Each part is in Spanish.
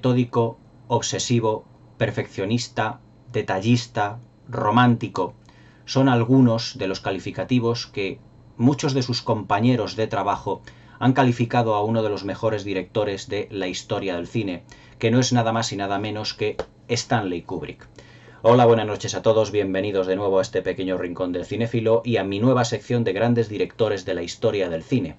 metódico, obsesivo, perfeccionista, detallista, romántico, son algunos de los calificativos que muchos de sus compañeros de trabajo han calificado a uno de los mejores directores de la historia del cine, que no es nada más y nada menos que Stanley Kubrick. Hola, buenas noches a todos, bienvenidos de nuevo a este pequeño rincón del cinéfilo y a mi nueva sección de grandes directores de la historia del cine.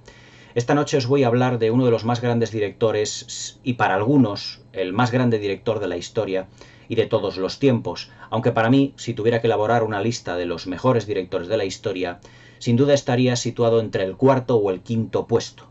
Esta noche os voy a hablar de uno de los más grandes directores y para algunos el más grande director de la historia y de todos los tiempos, aunque para mí, si tuviera que elaborar una lista de los mejores directores de la historia, sin duda estaría situado entre el cuarto o el quinto puesto.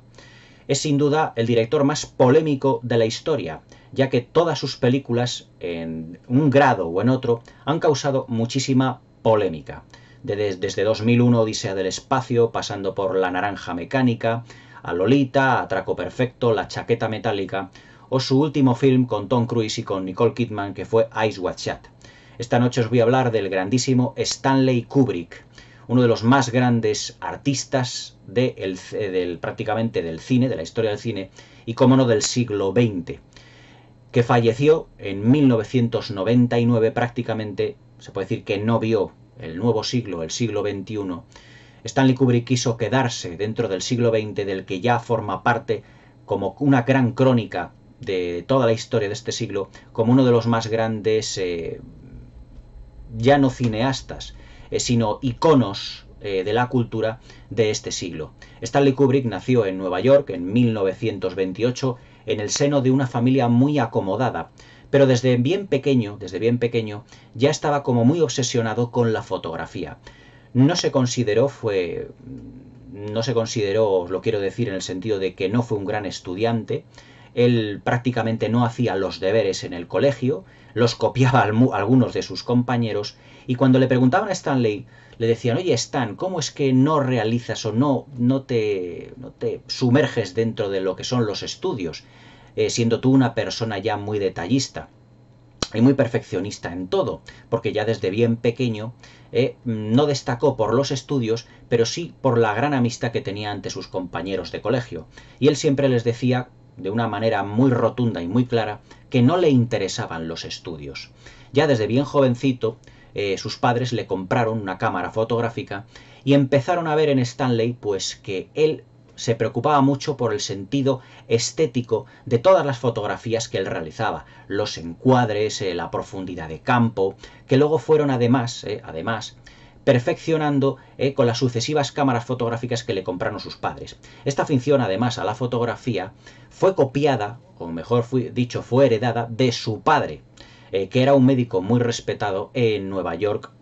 Es sin duda el director más polémico de la historia, ya que todas sus películas, en un grado o en otro, han causado muchísima polémica. Desde 2001 Odisea del espacio, pasando por La naranja mecánica, a Lolita, Atraco perfecto, La chaqueta metálica, o su último film con Tom Cruise y con Nicole Kidman, que fue Eyes Wide Shut. Esta noche os voy a hablar del grandísimo Stanley Kubrick, uno de los más grandes artistas prácticamente del cine, de la historia del cine, y cómo no del siglo XX, que falleció en 1999 prácticamente, se puede decir que no vio el nuevo siglo, el siglo XXI. Stanley Kubrick quiso quedarse dentro del siglo XX, del que ya forma parte como una gran crónica de toda la historia de este siglo, como uno de los más grandes, ya no cineastas, sino iconos de la cultura de este siglo. Stanley Kubrick nació en Nueva York en 1928 en el seno de una familia muy acomodada, pero desde bien pequeño ya estaba como muy obsesionado con la fotografía. No se consideró, os lo quiero decir en el sentido de que no fue un gran estudiante. Él prácticamente no hacía los deberes en el colegio, los copiaba a algunos de sus compañeros, y cuando le preguntaban a Stanley, le decían: oye Stan, ¿cómo es que no realizas o no te sumerges dentro de lo que son los estudios, siendo tú una persona ya muy detallista y muy perfeccionista en todo? Porque ya desde bien pequeño no destacó por los estudios, pero sí por la gran amistad que tenía ante sus compañeros de colegio. Y él siempre les decía, de una manera muy rotunda y muy clara, que no le interesaban los estudios. Ya desde bien jovencito, sus padres le compraron una cámara fotográfica y empezaron a ver en Stanley pues que él se preocupaba mucho por el sentido estético de todas las fotografías que él realizaba, los encuadres, la profundidad de campo, que luego fueron además perfeccionando con las sucesivas cámaras fotográficas que le compraron sus padres. Esta afición además a la fotografía fue copiada, o mejor dicho, fue heredada de su padre, que era un médico muy respetado en Nueva York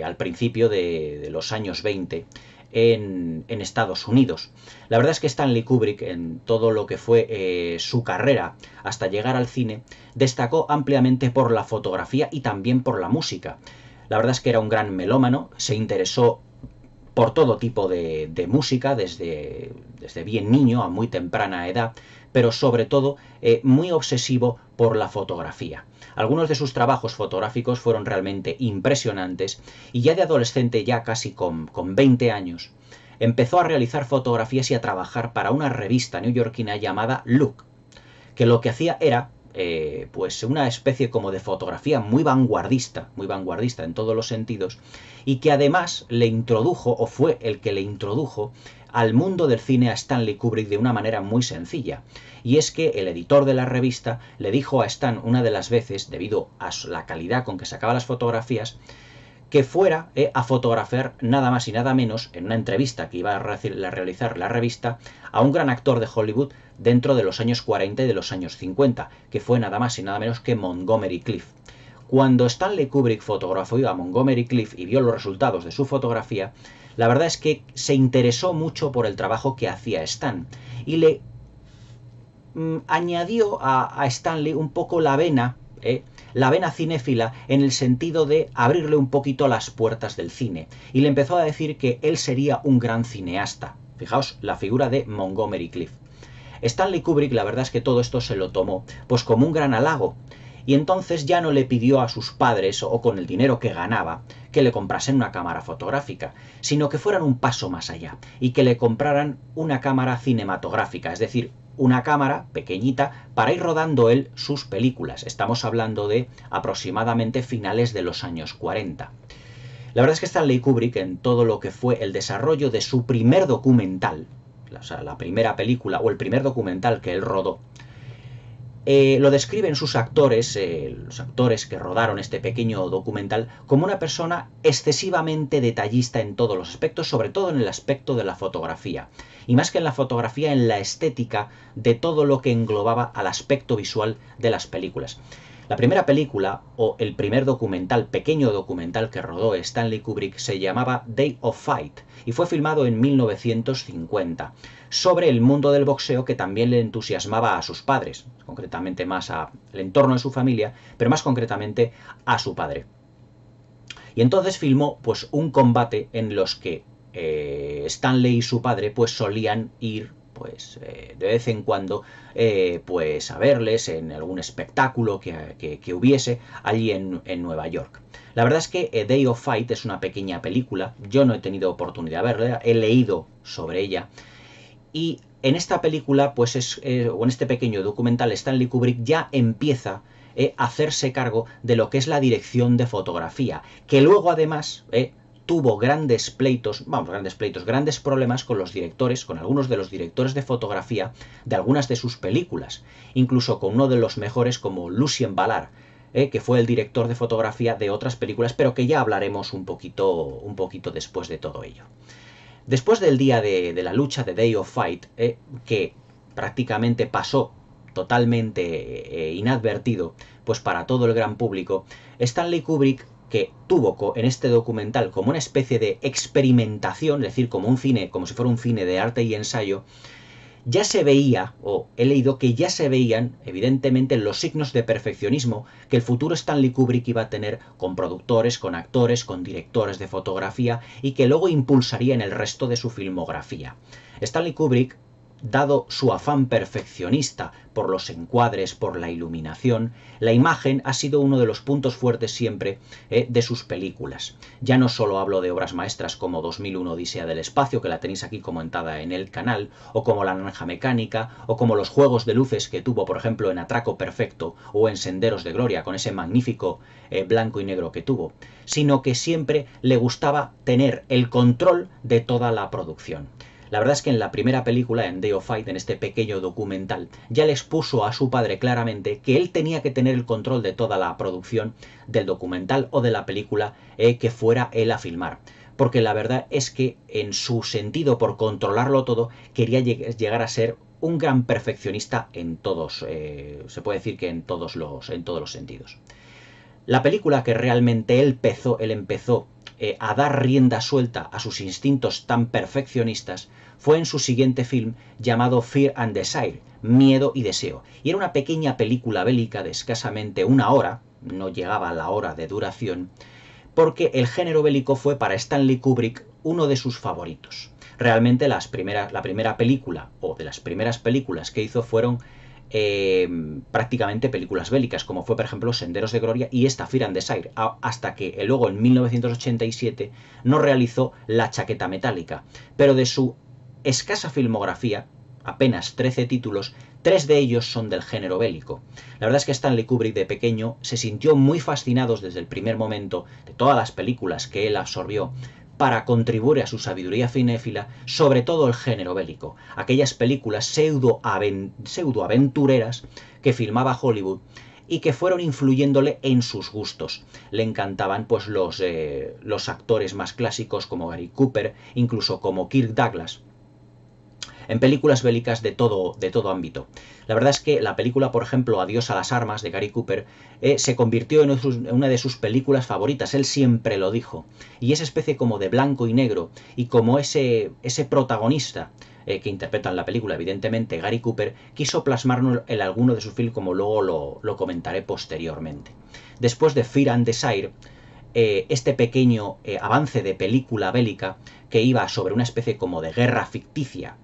al principio de los años 20 en Estados Unidos. La verdad es que Stanley Kubrick, en todo lo que fue su carrera hasta llegar al cine, destacó ampliamente por la fotografía y también por la música. La verdad es que era un gran melómano, se interesó por todo tipo de música, desde bien niño a muy temprana edad, pero sobre todo muy obsesivo por la fotografía. Algunos de sus trabajos fotográficos fueron realmente impresionantes y ya de adolescente, ya casi con 20 años, empezó a realizar fotografías y a trabajar para una revista neoyorquina llamada Look, que lo que hacía era pues una especie como de fotografía muy vanguardista en todos los sentidos, y que además le introdujo, o fue el que le introdujo al mundo del cine a Stanley Kubrick de una manera muy sencilla. Y es que el editor de la revista le dijo a Stan una de las veces, debido a la calidad con que sacaba las fotografías, que fuera a fotografiar nada más y nada menos, en una entrevista que iba a realizar la revista, a un gran actor de Hollywood dentro de los años 40 y de los años 50, que fue nada más y nada menos que Montgomery Clift. Cuando Stanley Kubrick fotografió a Montgomery Clift y vio los resultados de su fotografía, la verdad es que se interesó mucho por el trabajo que hacía Stan y le añadió a Stanley un poco la vena cinéfila, en el sentido de abrirle un poquito las puertas del cine, y le empezó a decir que él sería un gran cineasta. Fijaos la figura de Montgomery Clift. Stanley Kubrick, la verdad es que todo esto se lo tomó pues como un gran halago, y entonces ya no le pidió a sus padres, o con el dinero que ganaba, que le comprasen una cámara fotográfica, sino que fueran un paso más allá y que le compraran una cámara cinematográfica, es decir, una cámara pequeñita para ir rodando él sus películas. Estamos hablando de aproximadamente finales de los años 40. La verdad es que Stanley Kubrick, en todo lo que fue el desarrollo de su primer documental, o sea, la primera película o el primer documental que él rodó, lo describen sus actores, los actores que rodaron este pequeño documental, como una persona excesivamente detallista en todos los aspectos, sobre todo en el aspecto de la fotografía. Y más que en la fotografía, en la estética de todo lo que englobaba al aspecto visual de las películas. La primera película, o el primer documental, pequeño documental que rodó Stanley Kubrick, se llamaba Day of Fight y fue filmado en 1950, sobre el mundo del boxeo que también le entusiasmaba a sus padres, concretamente más al entorno de su familia, pero más concretamente a su padre. Y entonces filmó pues un combate en los que Stanley y su padre pues solían ir pues de vez en cuando pues a verles en algún espectáculo que hubiese allí en Nueva York. La verdad es que Day of Fight es una pequeña película, yo no he tenido oportunidad de verla, he leído sobre ella, y en esta película, pues o en este pequeño documental, Stanley Kubrick ya empieza a hacerse cargo de lo que es la dirección de fotografía, que luego además tuvo grandes problemas con los directores, con algunos de los directores de fotografía de algunas de sus películas, incluso con uno de los mejores como Lucien Ballard, que fue el director de fotografía de otras películas, pero que ya hablaremos un poquito después de todo ello. Después del día de la lucha, de Day of Fight, que prácticamente pasó totalmente inadvertido pues para todo el gran público, Stanley Kubrick, que tuvo en este documental como una especie de experimentación, es decir, como un cine, como si fuera un cine de arte y ensayo, ya se veía, o he leído que ya se veían, evidentemente, los signos de perfeccionismo que el futuro Stanley Kubrick iba a tener con productores, con actores, con directores de fotografía y que luego impulsaría en el resto de su filmografía. Stanley Kubrick, dado su afán perfeccionista por los encuadres, por la iluminación, la imagen ha sido uno de los puntos fuertes siempre de sus películas. Ya no solo hablo de obras maestras como 2001 Odisea del Espacio, que la tenéis aquí comentada en el canal, o como La Naranja Mecánica, o como los juegos de luces que tuvo, por ejemplo, en Atraco Perfecto o en Senderos de Gloria, con ese magnífico blanco y negro que tuvo, sino que siempre le gustaba tener el control de toda la producción. La verdad es que en la primera película, en Day of Fight, en este pequeño documental, ya le expuso a su padre claramente que él tenía que tener el control de toda la producción del documental o de la película que fuera él a filmar. Porque la verdad es que en su sentido por controlarlo todo, quería llegar a ser un gran perfeccionista en todos, se puede decir que en todos los sentidos. La película que realmente él empezó a dar rienda suelta a sus instintos tan perfeccionistas fue en su siguiente film llamado Fear and Desire, Miedo y Deseo. Y era una pequeña película bélica de escasamente una hora, no llegaba a la hora de duración, porque el género bélico fue para Stanley Kubrick uno de sus favoritos. Realmente la primera película, o de las primeras películas que hizo fueron prácticamente películas bélicas, como fue por ejemplo Senderos de Gloria y esta Fear and Desire, hasta que luego en 1987 no realizó La Chaqueta Metálica, pero de su escasa filmografía, apenas 13 títulos, 3 de ellos son del género bélico. La verdad es que Stanley Kubrick de pequeño se sintió muy fascinado desde el primer momento de todas las películas que él absorbió para contribuir a su sabiduría cinéfila, sobre todo el género bélico, aquellas películas pseudo-aventureras que filmaba Hollywood y que fueron influyéndole en sus gustos. Le encantaban pues los actores más clásicos como Gary Cooper, incluso como Kirk Douglas, en películas bélicas de todo ámbito. La verdad es que la película, por ejemplo, Adiós a las armas, de Gary Cooper, se convirtió en una de sus películas favoritas, él siempre lo dijo, y esa especie como de blanco y negro, y como ese protagonista que interpreta en la película, evidentemente, Gary Cooper, quiso plasmarlo en alguno de sus films, como luego lo comentaré posteriormente. Después de Fear and Desire, este pequeño avance de película bélica que iba sobre una especie como de guerra ficticia,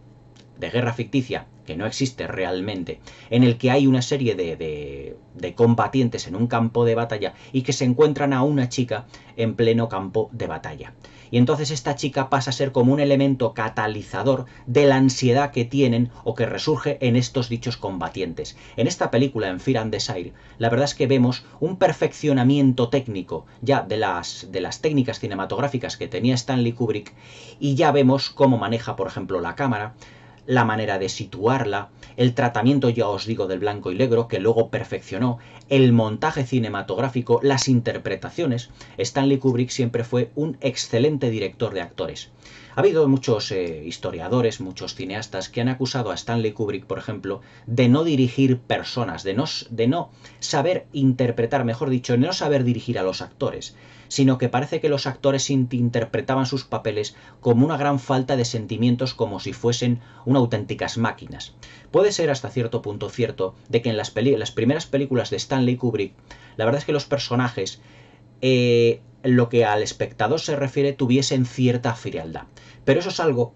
que no existe realmente, en el que hay una serie de combatientes en un campo de batalla y que se encuentran a una chica en pleno campo de batalla. Y entonces esta chica pasa a ser como un elemento catalizador de la ansiedad que tienen o que resurge en estos dichos combatientes. En esta película, en Fear and Desire, la verdad es que vemos un perfeccionamiento técnico ya de las técnicas cinematográficas que tenía Stanley Kubrick, y ya vemos cómo maneja, por ejemplo, la cámara, la manera de situarla, el tratamiento, ya os digo, del blanco y negro, que luego perfeccionó, el montaje cinematográfico, las interpretaciones. Stanley Kubrick siempre fue un excelente director de actores. Ha habido muchos historiadores, muchos cineastas que han acusado a Stanley Kubrick, por ejemplo, de no dirigir personas, de no saber interpretar, mejor dicho, de no saber dirigir a los actores, sino que parece que los actores interpretaban sus papeles como una gran falta de sentimientos, como si fuesen unas auténticas máquinas. Puede ser hasta cierto punto cierto de que en las primeras películas de Stanley Kubrick, la verdad es que los personajes, lo que al espectador se refiere, tuviesen cierta frialdad. Pero eso es algo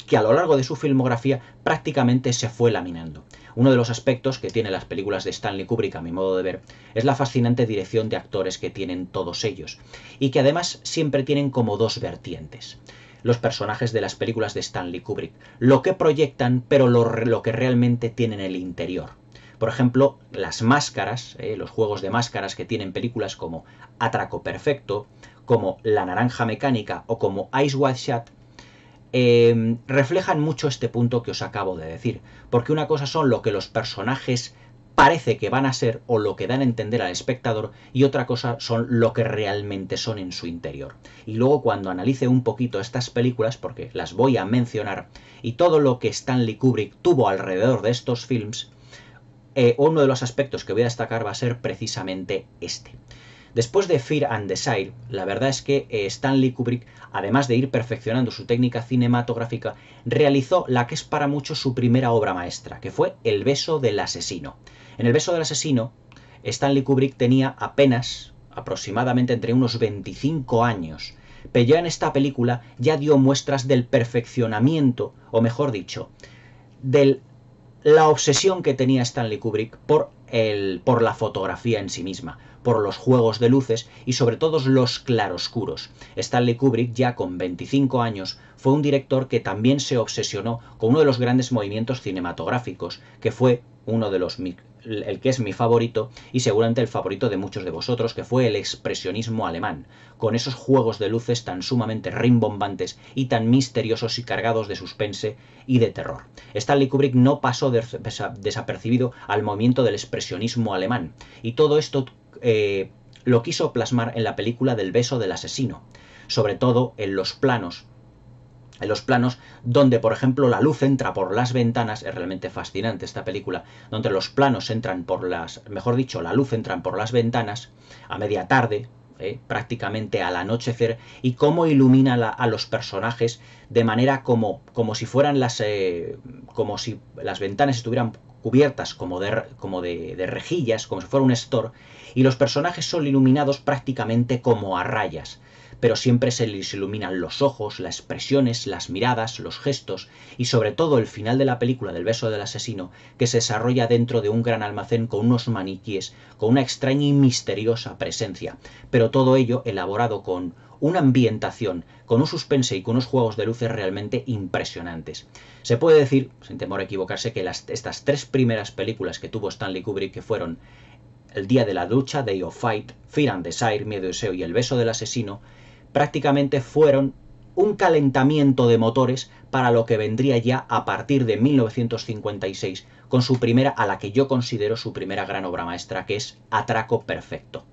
que a lo largo de su filmografía prácticamente se fue laminando. Uno de los aspectos que tienen las películas de Stanley Kubrick, a mi modo de ver, es la fascinante dirección de actores que tienen todos ellos, y que además siempre tienen como dos vertientes. Los personajes de las películas de Stanley Kubrick, lo que proyectan, pero lo que realmente tienen en el interior. Por ejemplo, las máscaras, los juegos de máscaras que tienen películas como Atraco Perfecto, como La Naranja Mecánica o como Eyes Wide Shut, reflejan mucho este punto que os acabo de decir, porque una cosa son lo que los personajes parece que van a ser o lo que dan a entender al espectador, y otra cosa son lo que realmente son en su interior. Y luego, cuando analice un poquito estas películas, porque las voy a mencionar, y todo lo que Stanley Kubrick tuvo alrededor de estos films, uno de los aspectos que voy a destacar va a ser precisamente este. Después de Fear and Desire, la verdad es que Stanley Kubrick, además de ir perfeccionando su técnica cinematográfica, realizó la que es para muchos su primera obra maestra, que fue El beso del asesino. En El beso del asesino, Stanley Kubrick tenía apenas, aproximadamente entre unos 25 años, pero ya en esta película ya dio muestras del perfeccionamiento, o mejor dicho, la obsesión que tenía Stanley Kubrick por la fotografía en sí misma, por los juegos de luces y sobre todo los claroscuros. Stanley Kubrick, ya con 25 años, fue un director que también se obsesionó con uno de los grandes movimientos cinematográficos, que fue uno de el que es mi favorito y seguramente el favorito de muchos de vosotros, que fue el expresionismo alemán, con esos juegos de luces tan sumamente rimbombantes y tan misteriosos y cargados de suspense y de terror. Stanley Kubrick no pasó desapercibido al movimiento del expresionismo alemán, y todo esto lo quiso plasmar en la película del beso del asesino, sobre todo en los planos donde, por ejemplo, la luz entra por las ventanas. Es realmente fascinante esta película, donde los planos entran la luz entra por las ventanas a media tarde, prácticamente al anochecer, y cómo ilumina a los personajes de manera como si fueran como si las ventanas estuvieran cubiertas como de rejillas, como si fuera un store, y los personajes son iluminados prácticamente como a rayas, pero siempre se les iluminan los ojos, las expresiones, las miradas, los gestos, y sobre todo el final de la película del beso del asesino, que se desarrolla dentro de un gran almacén con unos maniquíes, con una extraña y misteriosa presencia, pero todo ello elaborado con una ambientación, con un suspense y con unos juegos de luces realmente impresionantes. Se puede decir, sin temor a equivocarse, que estas tres primeras películas que tuvo Stanley Kubrick, que fueron El día de la lucha, Day of Fight, Fear and Desire, Miedo y Deseo, y El beso del asesino, prácticamente fueron un calentamiento de motores para lo que vendría ya a partir de 1956 con su primera, a la que yo considero su primera gran obra maestra, que es Atraco Perfecto.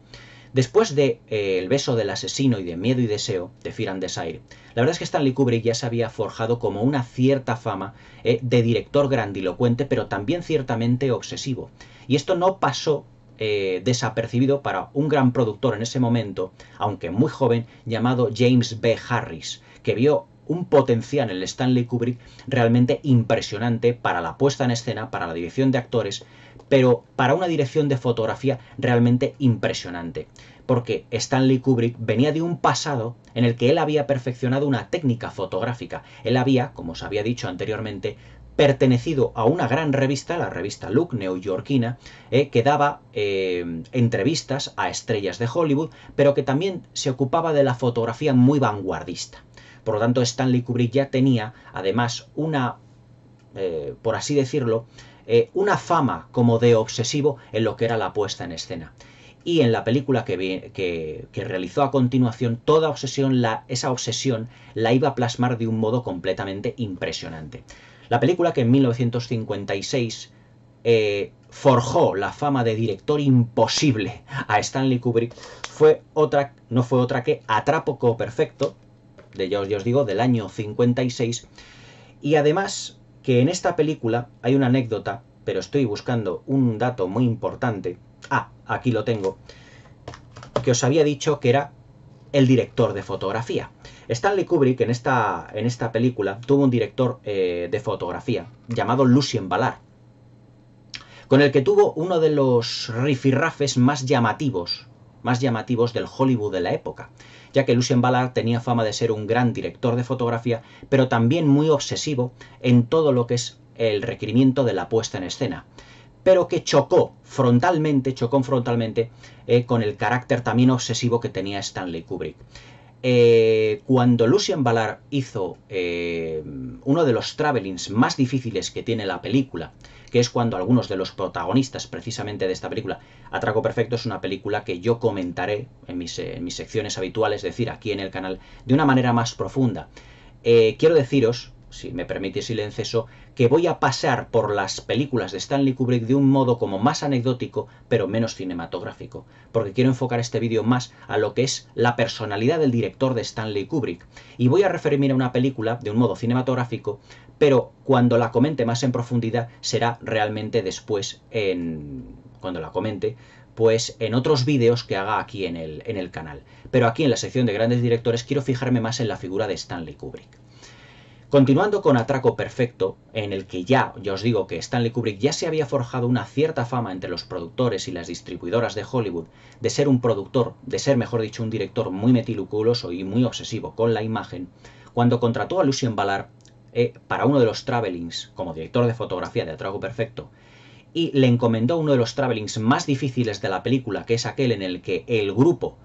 Después de El beso del asesino y de Miedo y Deseo, de Fear and Desire, la verdad es que Stanley Kubrick ya se había forjado como una cierta fama de director grandilocuente, pero también ciertamente obsesivo. Y esto no pasó desapercibido para un gran productor en ese momento, aunque muy joven, llamado James B. Harris, que vio un potencial en el Stanley Kubrick realmente impresionante para la puesta en escena, para la dirección de actores, pero para una dirección de fotografía realmente impresionante, porque Stanley Kubrick venía de un pasado en el que él había perfeccionado una técnica fotográfica. Él había, como os había dicho anteriormente, pertenecido a una gran revista, la revista Look, neoyorquina, que daba entrevistas a estrellas de Hollywood, pero que también se ocupaba de la fotografía muy vanguardista. Por lo tanto, Stanley Kubrick ya tenía, además, una, por así decirlo, una fama como de obsesivo en lo que era la puesta en escena. Y en la película que realizó a continuación, esa obsesión la iba a plasmar de un modo completamente impresionante. La película, que en 1956 forjó la fama de director imposible a Stanley Kubrick, no fue otra que Atraco Perfecto, ya os digo, del año 56. Y además que en esta película hay una anécdota, pero estoy buscando un dato muy importante. Aquí lo tengo, que os había dicho que era el director de fotografía. Stanley Kubrick en esta película tuvo un director de fotografía llamado Lucien Ballard, con el que tuvo uno de los rifirrafes más llamativos del Hollywood de la época, ya que Lucien Ballard tenía fama de ser un gran director de fotografía, pero también muy obsesivo en todo lo que es el requerimiento de la puesta en escena, pero que chocó frontalmente con el carácter también obsesivo que tenía Stanley Kubrick. Cuando Lucien Ballard hizo uno de los travelings más difíciles que tiene la película, que es cuando algunos de los protagonistas precisamente de esta película, Atraco Perfecto es una película que yo comentaré en mis secciones habituales, es decir, aquí en el canal, de una manera más profunda. Quiero deciros, si me permitís el inciso, que voy a pasar por las películas de Stanley Kubrick de un modo como más anecdótico, pero menos cinematográfico, porque quiero enfocar este vídeo más a lo que es la personalidad del director de Stanley Kubrick, y voy a referirme a una película de un modo cinematográfico, pero cuando la comente más en profundidad será realmente después, cuando la comente, pues en otros vídeos que haga aquí en el canal. Pero aquí en la sección de grandes directores quiero fijarme más en la figura de Stanley Kubrick. Continuando con Atraco Perfecto, en el que ya os digo que Stanley Kubrick ya se había forjado una cierta fama entre los productores y las distribuidoras de Hollywood de ser un productor, de ser, mejor dicho, un director muy meticuloso y muy obsesivo con la imagen, cuando contrató a Lucien Ballard para uno de los travelings como director de fotografía de Atraco Perfecto, y le encomendó uno de los travelings más difíciles de la película, que es aquel en el que el grupo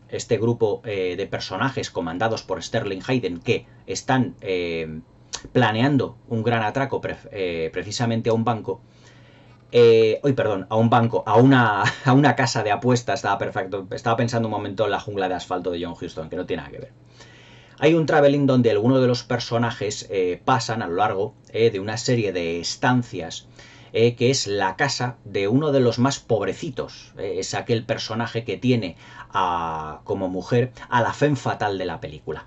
este grupo de personajes comandados por Sterling Hayden, que están planeando un gran atraco precisamente a un banco, a una casa de apuestas. Estaba pensando un momento en La jungla de asfalto de John Huston, que no tiene nada que ver. Hay un traveling donde algunos de los personajes pasan a lo largo de una serie de estancias, que es la casa de uno de los más pobrecitos. Es aquel personaje que tiene como mujer a la femme fatal de la película.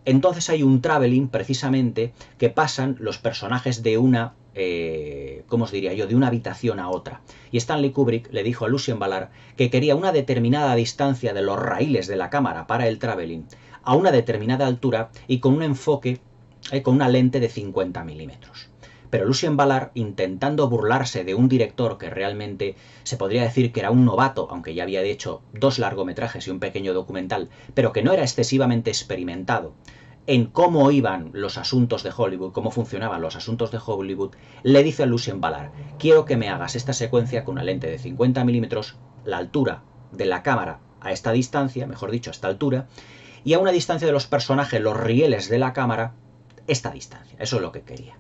Entonces hay un traveling precisamente que pasan los personajes de una, ¿cómo os diría yo?, de una habitación a otra. Y Stanley Kubrick le dijo a Lucien Ballard que quería una determinada distancia de los raíles de la cámara para el traveling, a una determinada altura y con un enfoque, con una lente de 50 milímetros. Pero Lucien Ballard, intentando burlarse de un director que realmente se podría decir que era un novato, aunque ya había hecho 2 largometrajes y un pequeño documental, pero que no era excesivamente experimentado en cómo iban los asuntos de Hollywood, cómo funcionaban los asuntos de Hollywood, le dice a Lucien Ballard: quiero que me hagas esta secuencia con una lente de 50 milímetros, la altura de la cámara a esta distancia, mejor dicho, a esta altura, y a una distancia de los personajes, los rieles de la cámara, esta distancia. Eso es lo que quería.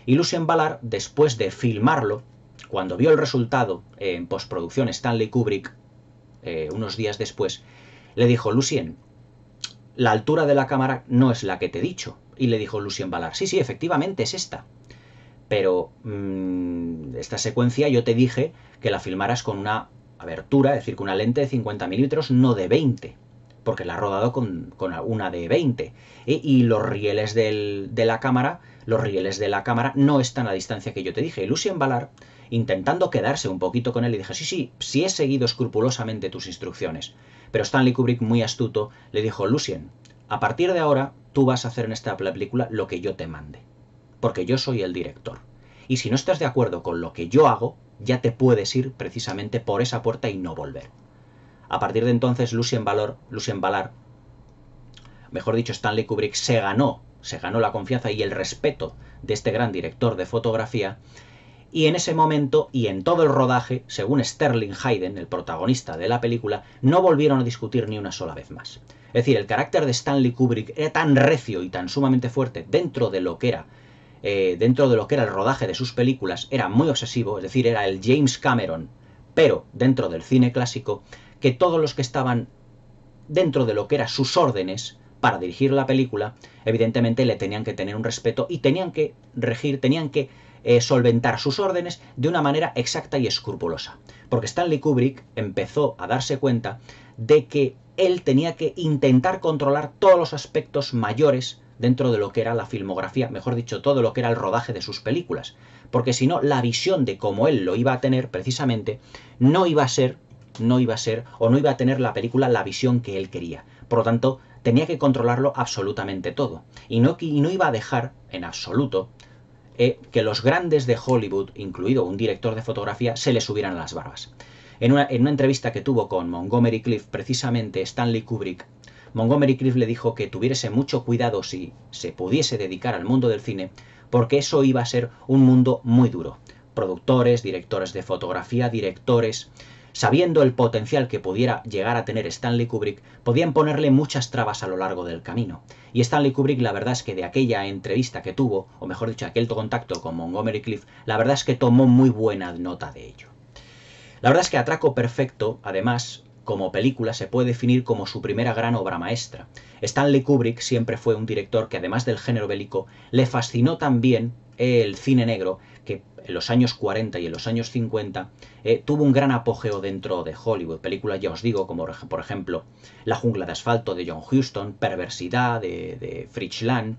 Y Lucien Ballard, después de filmarlo, cuando vio el resultado en postproducción, Stanley Kubrick, unos días después, le dijo: Lucien, la altura de la cámara no es la que te he dicho. Y le dijo Lucien Ballard: sí, efectivamente es esta. Pero esta secuencia yo te dije que la filmaras con una abertura, es decir, con una lente de 50 milímetros, no de 20. Porque la ha rodado con una de 20. Y los rieles de la cámara no están a la distancia que yo te dije. Y Lucien Ballard, intentando quedarse un poquito con él, le dije: sí he seguido escrupulosamente tus instrucciones. Pero Stanley Kubrick, muy astuto, le dijo: Lucien, a partir de ahora tú vas a hacer en esta película lo que yo te mande, porque yo soy el director. Y si no estás de acuerdo con lo que yo hago, ya te puedes ir precisamente por esa puerta y no volver. A partir de entonces, Lucien Ballard, mejor dicho, Stanley Kubrick, se ganó se ganó la confianza y el respeto de este gran director de fotografía, y en ese momento y en todo el rodaje, según Sterling Hayden, el protagonista de la película, no volvieron a discutir ni una sola vez más. Es decir, el carácter de Stanley Kubrick era tan recio y tan sumamente fuerte dentro de lo que era el rodaje de sus películas, era muy obsesivo, es decir, era el James Cameron, pero dentro del cine clásico, que todos los que estaban dentro de lo que eran sus órdenes para dirigir la película, evidentemente le tenían que tener un respeto y tenían que solventar sus órdenes de una manera exacta y escrupulosa. Porque Stanley Kubrick empezó a darse cuenta de que él tenía que intentar controlar todos los aspectos mayores dentro de lo que era la filmografía, mejor dicho, todo lo que era el rodaje de sus películas. Porque si no, la visión de cómo él lo iba a tener, precisamente, no iba a tener la película la visión que él quería. Por lo tanto, tenía que controlarlo absolutamente todo. Y no iba a dejar, en absoluto, que los grandes de Hollywood, incluido un director de fotografía, se le subieran a las barbas. En una entrevista que tuvo con Montgomery Clift, precisamente Stanley Kubrick, Montgomery Clift le dijo que tuviese mucho cuidado si se pudiese dedicar al mundo del cine, porque eso iba a ser un mundo muy duro. Productores, directores de fotografía, directores, sabiendo el potencial que pudiera llegar a tener Stanley Kubrick, podían ponerle muchas trabas a lo largo del camino. Y Stanley Kubrick, la verdad es que de aquella entrevista que tuvo, o mejor dicho, aquel contacto con Montgomery Clift, la verdad es que tomó muy buena nota de ello. La verdad es que Atraco Perfecto, además, como película, se puede definir como su primera gran obra maestra. Stanley Kubrick siempre fue un director que, además del género bélico, le fascinó también el cine negro, que en los años 40 y en los años 50 tuvo un gran apogeo dentro de Hollywood. Películas, ya os digo, como por ejemplo La jungla de asfalto de John Huston, Perversidad de Fritz Lang,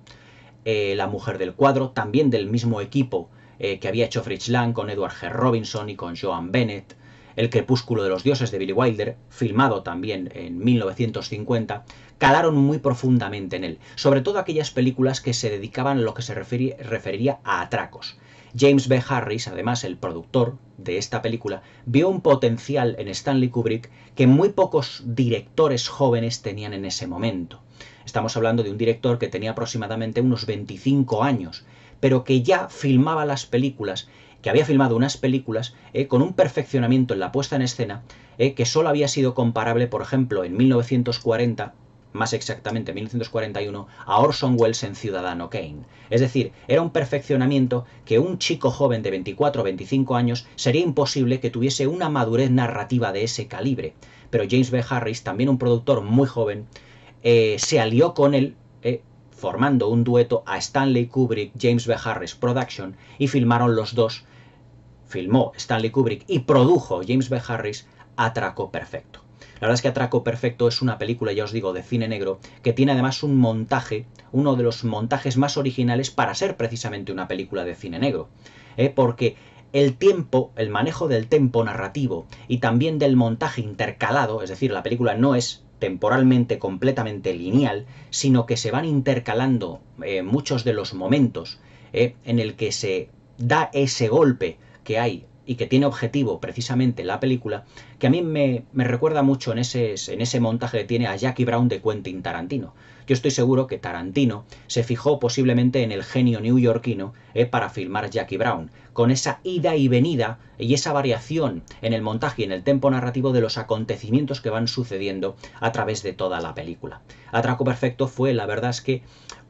La mujer del cuadro, también del mismo equipo que había hecho Fritz Lang, con Edward G. Robinson y con Joan Bennett. El crepúsculo de los dioses de Billy Wilder, filmado también en 1950, calaron muy profundamente en él, sobre todo aquellas películas que se dedicaban a lo que se referiría a atracos. James B. Harris, además el productor de esta película, vio un potencial en Stanley Kubrick que muy pocos directores jóvenes tenían en ese momento. Estamos hablando de un director que tenía aproximadamente unos 25 años, pero que ya filmaba las películas, que había filmado unas películas con un perfeccionamiento en la puesta en escena que solo había sido comparable, por ejemplo, en 1940, más exactamente en 1941, a Orson Welles en Ciudadano Kane. Es decir, era un perfeccionamiento que un chico joven de 24 o 25 años sería imposible que tuviese una madurez narrativa de ese calibre. Pero James B. Harris, también un productor muy joven, se alió con él, formando un dueto a Stanley Kubrick, James B. Harris Production, y filmaron los dos. Filmó Stanley Kubrick y produjo James B. Harris Atraco Perfecto. La verdad es que Atraco Perfecto es una película, ya os digo, de cine negro, que tiene además un montaje, uno de los montajes más originales para ser precisamente una película de cine negro. Porque el tiempo, el manejo del tempo narrativo y también del montaje intercalado, es decir, la película no es temporalmente completamente lineal, sino que se van intercalando muchos de los momentos en el que se da ese golpe que hay y que tiene objetivo precisamente la película, que a mí me recuerda mucho en ese montaje que tiene a Jackie Brown de Quentin Tarantino. Yo estoy seguro que Tarantino se fijó posiblemente en el genio neoyorquino para filmar Jackie Brown, con esa ida y venida y esa variación en el montaje y en el tempo narrativo de los acontecimientos que van sucediendo a través de toda la película. Atraco Perfecto fue, la verdad es que,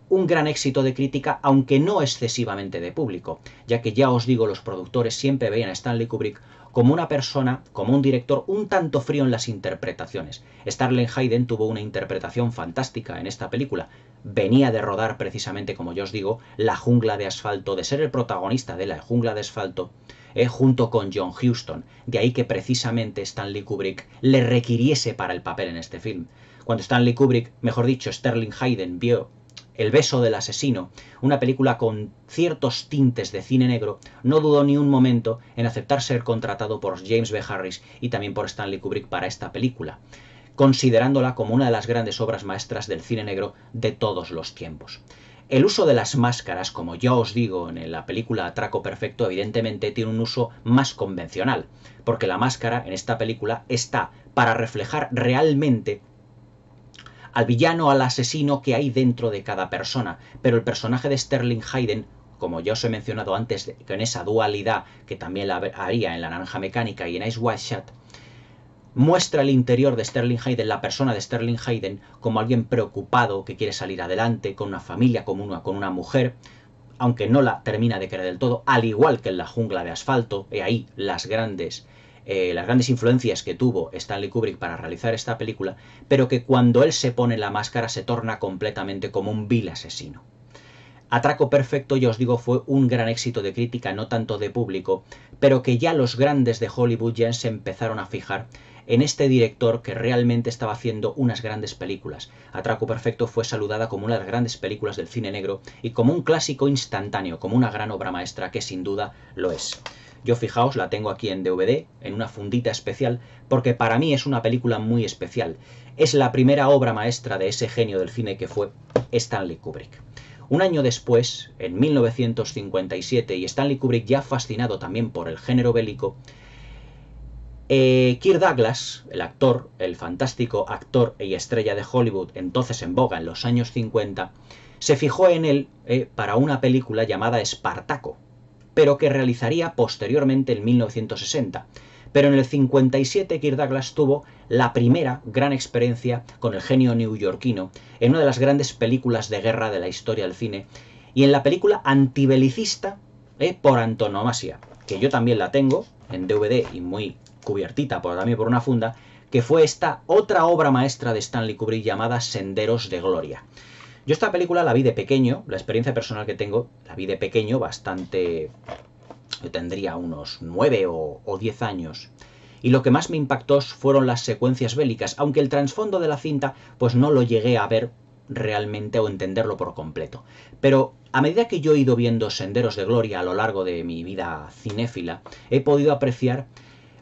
un gran éxito de crítica, aunque no excesivamente de público, ya que ya os digo, los productores siempre veían a Stanley Kubrick como una persona, como un director un tanto frío en las interpretaciones. Sterling Hayden tuvo una interpretación fantástica en esta película. Venía de rodar precisamente, como ya os digo, La jungla de asfalto, de ser el protagonista de La jungla de asfalto, junto con John Huston. De ahí que precisamente Stanley Kubrick le requiriese para el papel en este film. Cuando Stanley Kubrick, mejor dicho, Sterling Hayden, vio El beso del asesino, una película con ciertos tintes de cine negro, no dudó ni un momento en aceptar ser contratado por James B. Harris y también por Stanley Kubrick para esta película, considerándola como una de las grandes obras maestras del cine negro de todos los tiempos. El uso de las máscaras, como ya os digo en la película Atraco Perfecto, evidentemente tiene un uso más convencional, porque la máscara en esta película está para reflejar realmente al villano, al asesino que hay dentro de cada persona. Pero el personaje de Sterling Hayden, como ya os he mencionado antes, con esa dualidad que también la haría en La Naranja Mecánica y en Eyes Wide Shut, muestra el interior de Sterling Hayden, la persona de Sterling Hayden, como alguien preocupado, que quiere salir adelante, con una familia, con una mujer, aunque no la termina de querer del todo, al igual que en La Jungla de Asfalto. He ahí las grandes influencias que tuvo Stanley Kubrick para realizar esta película, pero que cuando él se pone la máscara se torna completamente como un vil asesino. Atraco Perfecto, ya os digo, fue un gran éxito de crítica, no tanto de público, pero que ya los grandes de Hollywood ya se empezaron a fijar en este director que realmente estaba haciendo unas grandes películas. Atraco Perfecto fue saludada como una de las grandes películas del cine negro y como un clásico instantáneo, como una gran obra maestra que sin duda lo es. Yo, fijaos, la tengo aquí en DVD, en una fundita especial, porque para mí es una película muy especial. Es la primera obra maestra de ese genio del cine que fue Stanley Kubrick. Un año después, en 1957, y Stanley Kubrick ya fascinado también por el género bélico, Kirk Douglas, el actor, el fantástico actor y estrella de Hollywood, entonces en boga en los años 50, se fijó en él para una película llamada Espartaco, pero que realizaría posteriormente en 1960. Pero en el 57 Kirk Douglas tuvo la primera gran experiencia con el genio neoyorquino en una de las grandes películas de guerra de la historia del cine y en la película antibelicista por antonomasia, que yo también la tengo en DVD y muy cubiertita también por una funda, que fue esta otra obra maestra de Stanley Kubrick llamada Senderos de Gloria. Yo esta película la vi de pequeño, la experiencia personal que tengo, la vi de pequeño, bastante... Yo tendría unos 9 o 10 años. Y lo que más me impactó fueron las secuencias bélicas, aunque el trasfondo de la cinta pues no lo llegué a ver realmente o entenderlo por completo. Pero a medida que yo he ido viendo Senderos de Gloria a lo largo de mi vida cinéfila, he podido apreciar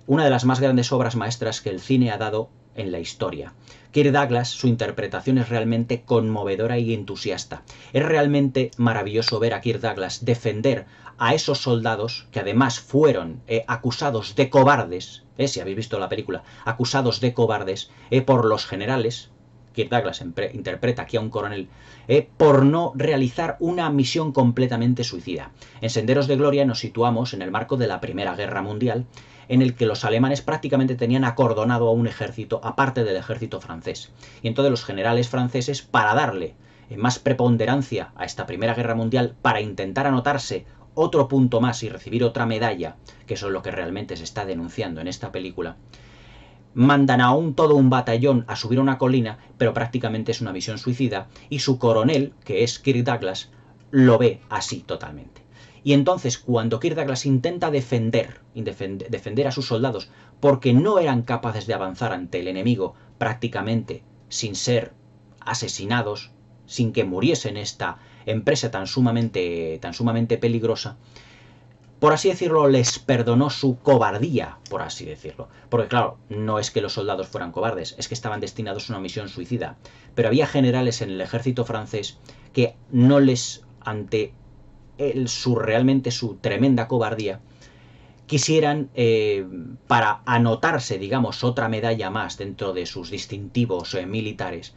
una de las más grandes obras maestras que el cine ha dado en la historia. Kirk Douglas, su interpretación es realmente conmovedora y entusiasta. Es realmente maravilloso ver a Kirk Douglas defender a esos soldados que además fueron acusados de cobardes, si habéis visto la película, acusados de cobardes por los generales. Kirk Douglas interpreta aquí a un coronel por no realizar una misión completamente suicida. En Senderos de Gloria nos situamos en el marco de la Primera Guerra Mundial, en el que los alemanes prácticamente tenían acordonado a un ejército aparte del ejército francés. Y entonces los generales franceses, para darle más preponderancia a esta Primera Guerra Mundial, para intentar anotarse otro punto más y recibir otra medalla, que eso es lo que realmente se está denunciando en esta película, mandan a todo un batallón a subir una colina, pero prácticamente es una misión suicida, y su coronel, que es Kirk Douglas, lo ve así totalmente. Y entonces cuando Kirk Douglas intenta defender a sus soldados porque no eran capaces de avanzar ante el enemigo prácticamente sin ser asesinados, sin que muriesen esta empresa tan sumamente peligrosa, por así decirlo, les perdonó su cobardía, por así decirlo. Porque claro, no es que los soldados fueran cobardes, es que estaban destinados a una misión suicida. Pero había generales en el ejército francés que no les, ante realmente su tremenda cobardía, quisieran, para anotarse, digamos, otra medalla más dentro de sus distintivos militares,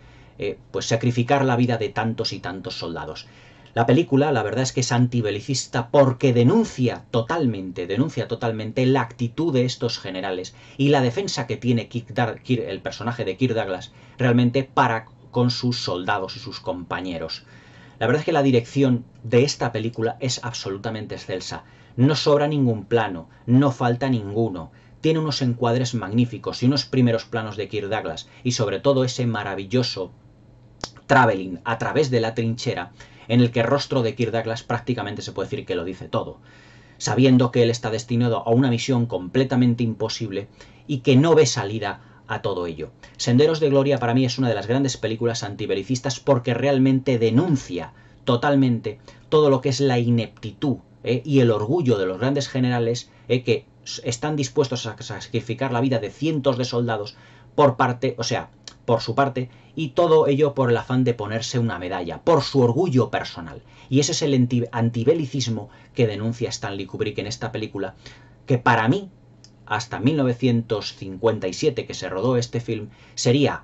pues sacrificar la vida de tantos y tantos soldados. La película, la verdad es que es antibelicista porque denuncia totalmente la actitud de estos generales y la defensa que tiene el personaje de Kirk Douglas realmente para con sus soldados y sus compañeros. La verdad es que la dirección de esta película es absolutamente excelsa. No sobra ningún plano, no falta ninguno. Tiene unos encuadres magníficos y unos primeros planos de Kirk Douglas y sobre todo ese maravilloso traveling a través de la trinchera en el que el rostro de Kirk Douglas prácticamente se puede decir que lo dice todo, sabiendo que él está destinado a una misión completamente imposible y que no ve salida a todo ello. Senderos de Gloria para mí es una de las grandes películas antibelicistas porque realmente denuncia totalmente todo lo que es la ineptitud y el orgullo de los grandes generales que están dispuestos a sacrificar la vida de cientos de soldados por su parte, y todo ello por el afán de ponerse una medalla, por su orgullo personal. Y ese es el antibelicismo que denuncia Stanley Kubrick en esta película, que para mí, hasta 1957 que se rodó este film, sería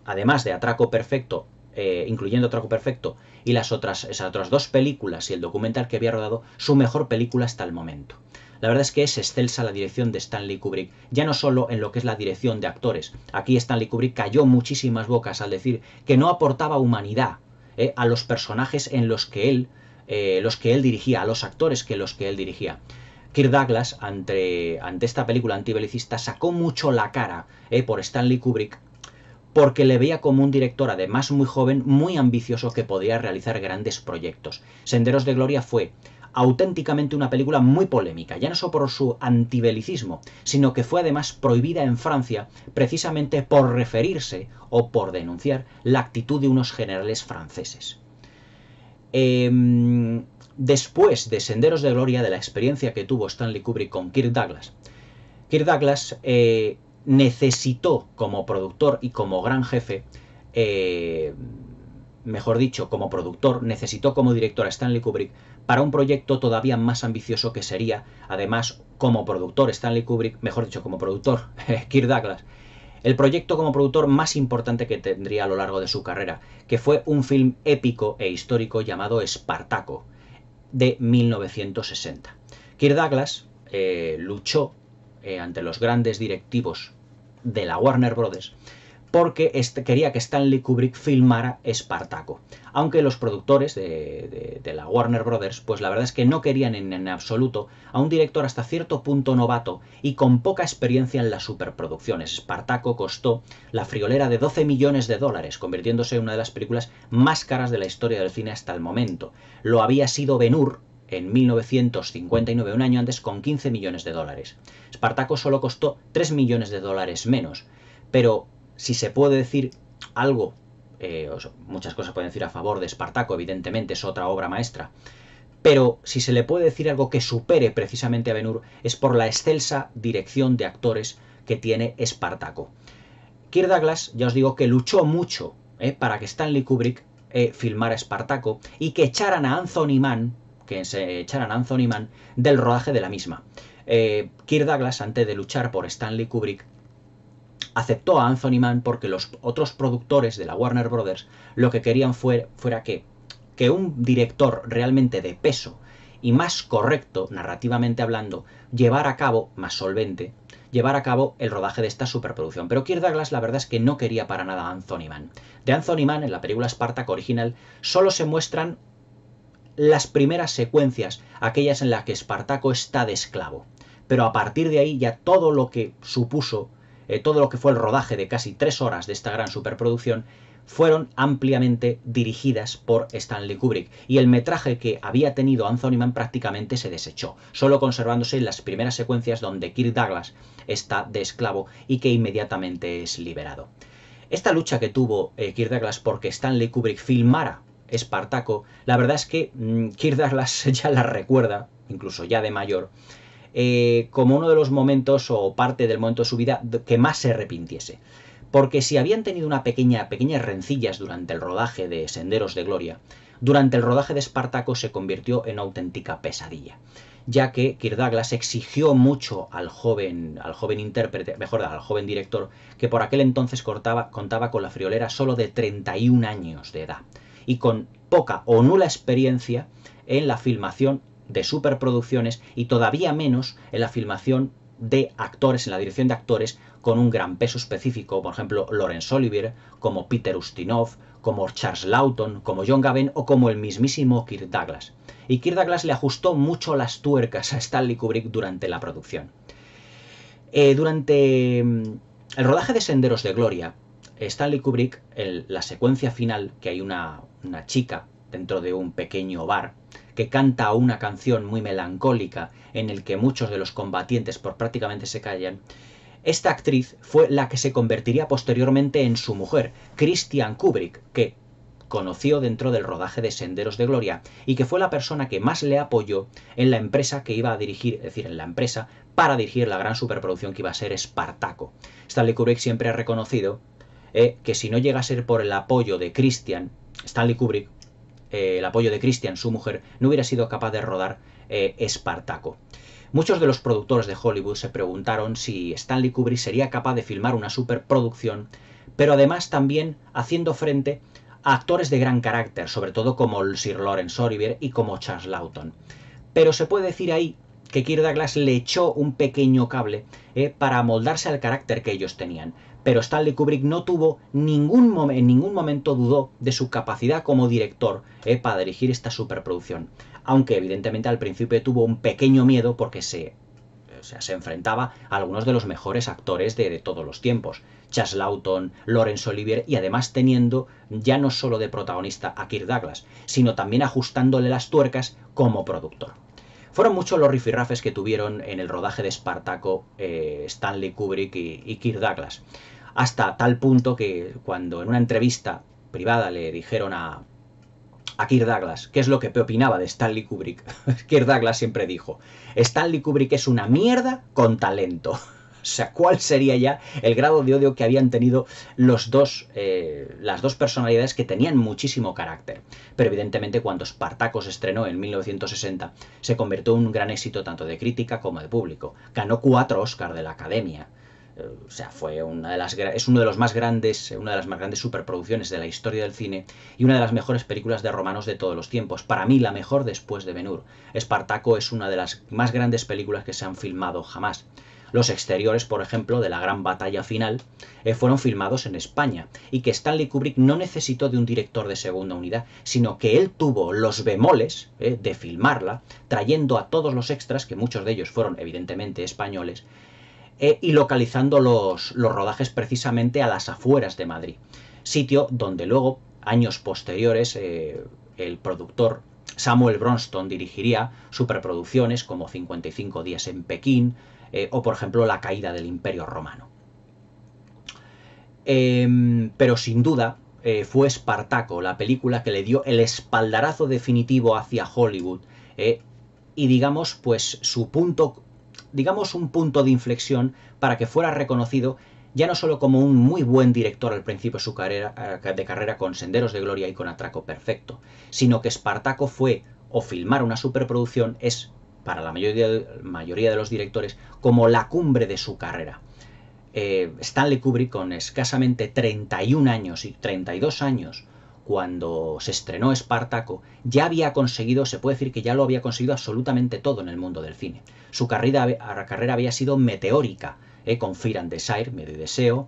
además de Atraco Perfecto, incluyendo Atraco Perfecto y esas otras dos películas y el documental que había rodado, su mejor película hasta el momento. La verdad es que es excelsa la dirección de Stanley Kubrick, ya no solo en lo que es la dirección de actores. Aquí Stanley Kubrick cayó muchísimas bocas al decir que no aportaba humanidad a los personajes en los que él dirigía, a los actores que él dirigía. Kirk Douglas, ante esta película antibelicista, sacó mucho la cara por Stanley Kubrick, porque le veía como un director, además muy joven, muy ambicioso, que podía realizar grandes proyectos. Senderos de Gloria fue auténticamente una película muy polémica, ya no solo por su antibelicismo, sino que fue además prohibida en Francia precisamente por referirse o por denunciar la actitud de unos generales franceses. Después de Senderos de Gloria, de la experiencia que tuvo Stanley Kubrick con Kirk Douglas necesitó como productor y como gran jefe, mejor dicho, como productor, necesitó como director a Stanley Kubrick para un proyecto todavía más ambicioso, que sería, además, como productor Stanley Kubrick, mejor dicho, como productor Kirk Douglas, el proyecto como productor más importante que tendría a lo largo de su carrera, que fue un film épico e histórico llamado Espartaco, de 1960. Kirk Douglas luchó ante los grandes directivos de la Warner Brothers porque quería que Stanley Kubrick filmara Espartaco. Aunque los productores de la Warner Brothers, pues la verdad es que no querían en absoluto a un director hasta cierto punto novato y con poca experiencia en las superproducciones. Espartaco costó la friolera de 12 millones de dólares, convirtiéndose en una de las películas más caras de la historia del cine hasta el momento. Lo había sido Ben-Hur en 1959, un año antes, con 15 millones de dólares. Espartaco solo costó 3 millones de dólares menos, pero si se puede decir algo, muchas cosas pueden decir a favor de Espartaco, evidentemente es otra obra maestra, pero si se le puede decir algo que supere precisamente a Ben-Hur, es por la excelsa dirección de actores que tiene Espartaco. Kirk Douglas, ya os digo, que luchó mucho para que Stanley Kubrick filmara Espartaco y que echaran a Anthony Mann, del rodaje de la misma. Kirk Douglas, antes de luchar por Stanley Kubrick, aceptó a Anthony Mann porque los otros productores de la Warner Brothers lo que querían fuera que un director realmente de peso y más correcto, narrativamente hablando, llevara a cabo, más solvente, llevar a cabo el rodaje de esta superproducción. Pero Kirk Douglas la verdad es que no quería para nada a Anthony Mann. De Anthony Mann, en la película Espartaco original, solo se muestran las primeras secuencias, aquellas en las que Espartaco está de esclavo. Pero a partir de ahí ya todo lo que supuso, todo lo que fue el rodaje de casi 3 horas de esta gran superproducción, fueron ampliamente dirigidas por Stanley Kubrick, y el metraje que había tenido Anthony Mann prácticamente se desechó, solo conservándose las primeras secuencias donde Kirk Douglas está de esclavo y que inmediatamente es liberado. Esta lucha que tuvo Kirk Douglas porque Stanley Kubrick filmara Espartaco, la verdad es que Kirk Douglas ya la recuerda, incluso ya de mayor, como uno de los momentos o parte del momento de su vida que más se arrepintiese. Porque si habían tenido pequeñas rencillas durante el rodaje de Senderos de Gloria, durante el rodaje de Espartaco se convirtió en auténtica pesadilla, ya que Kirk Douglas exigió mucho al joven intérprete, al joven director, que por aquel entonces contaba con la friolera solo de 31 años de edad y con poca o nula experiencia en la filmación de superproducciones y todavía menos en la filmación de actores, en la dirección de actores con un gran peso específico, por ejemplo Laurence Olivier, como Peter Ustinov, como Charles Laughton, como John Gavin o como el mismísimo Kirk Douglas. Y Kirk Douglas le ajustó mucho las tuercas a Stanley Kubrick durante la producción. Durante el rodaje de Senderos de Gloria, Stanley Kubrick, la secuencia final, que hay una chica dentro de un pequeño bar que canta una canción muy melancólica en el que muchos de los combatientes prácticamente se callan, esta actriz fue la que se convertiría posteriormente en su mujer, Christiane Kubrick, que conoció dentro del rodaje de Senderos de Gloria y que fue la persona que más le apoyó en la empresa que iba a dirigir, es decir, en la empresa para dirigir la gran superproducción que iba a ser Espartaco. Stanley Kubrick siempre ha reconocido que si no llega a ser por el apoyo de Stanley Kubrick, el apoyo de Christiane, su mujer, no hubiera sido capaz de rodar Espartaco. Muchos de los productores de Hollywood se preguntaron si Stanley Kubrick sería capaz de filmar una superproducción pero además también haciendo frente a actores de gran carácter, sobre todo como el Sir Laurence Olivier y como Charles Laughton. Pero se puede decir ahí que Kirk Douglas le echó un pequeño cable para amoldarse al carácter que ellos tenían. Pero Stanley Kubrick no tuvo en ningún momento dudó de su capacidad como director para dirigir esta superproducción. Aunque evidentemente al principio tuvo un pequeño miedo porque se enfrentaba a algunos de los mejores actores de todos los tiempos. Charles Laughton, Laurence Olivier, y además teniendo ya no solo de protagonista a Kirk Douglas, sino también ajustándole las tuercas como productor. Fueron muchos los rifirrafes que tuvieron en el rodaje de Espartaco Stanley Kubrick y Kirk Douglas. Hasta tal punto que cuando en una entrevista privada le dijeron a Kirk Douglas qué es lo que opinaba de Stanley Kubrick, Kirk Douglas siempre dijo: Stanley Kubrick es una mierda con talento. O sea, ¿cuál sería ya el grado de odio que habían tenido las dos personalidades que tenían muchísimo carácter? Pero evidentemente cuando Espartaco se estrenó en 1960 se convirtió en un gran éxito tanto de crítica como de público. Ganó 4 Oscars de la Academia. O sea, fue es una de las más grandes superproducciones de la historia del cine y una de las mejores películas de romanos de todos los tiempos. Para mí, la mejor después de Ben-Hur. Espartaco es una de las más grandes películas que se han filmado jamás. Los exteriores, por ejemplo, de la gran batalla final fueron filmados en España, y que Stanley Kubrick no necesitó de un director de segunda unidad, sino que él tuvo los bemoles de filmarla, trayendo a todos los extras, que muchos de ellos fueron evidentemente españoles, y localizando los rodajes precisamente a las afueras de Madrid, sitio donde luego, años posteriores, el productor Samuel Bronston dirigiría superproducciones como 55 días en Pekín o, por ejemplo, La caída del Imperio Romano. Pero sin duda fue Espartaco la película que le dio el espaldarazo definitivo hacia Hollywood y digamos pues un punto de inflexión para que fuera reconocido ya no solo como un muy buen director al principio de su carrera con Senderos de Gloria y con Atraco Perfecto, sino que Espartaco fue, o filmar una superproducción, es para la mayoría de los directores como la cumbre de su carrera. Stanley Kubrick, con escasamente 31 años y 32 años cuando se estrenó Espartaco, ya había conseguido, se puede decir que ya lo había conseguido absolutamente todo en el mundo del cine. Su carrera había sido meteórica, con Fear and Desire, Miedo y Deseo,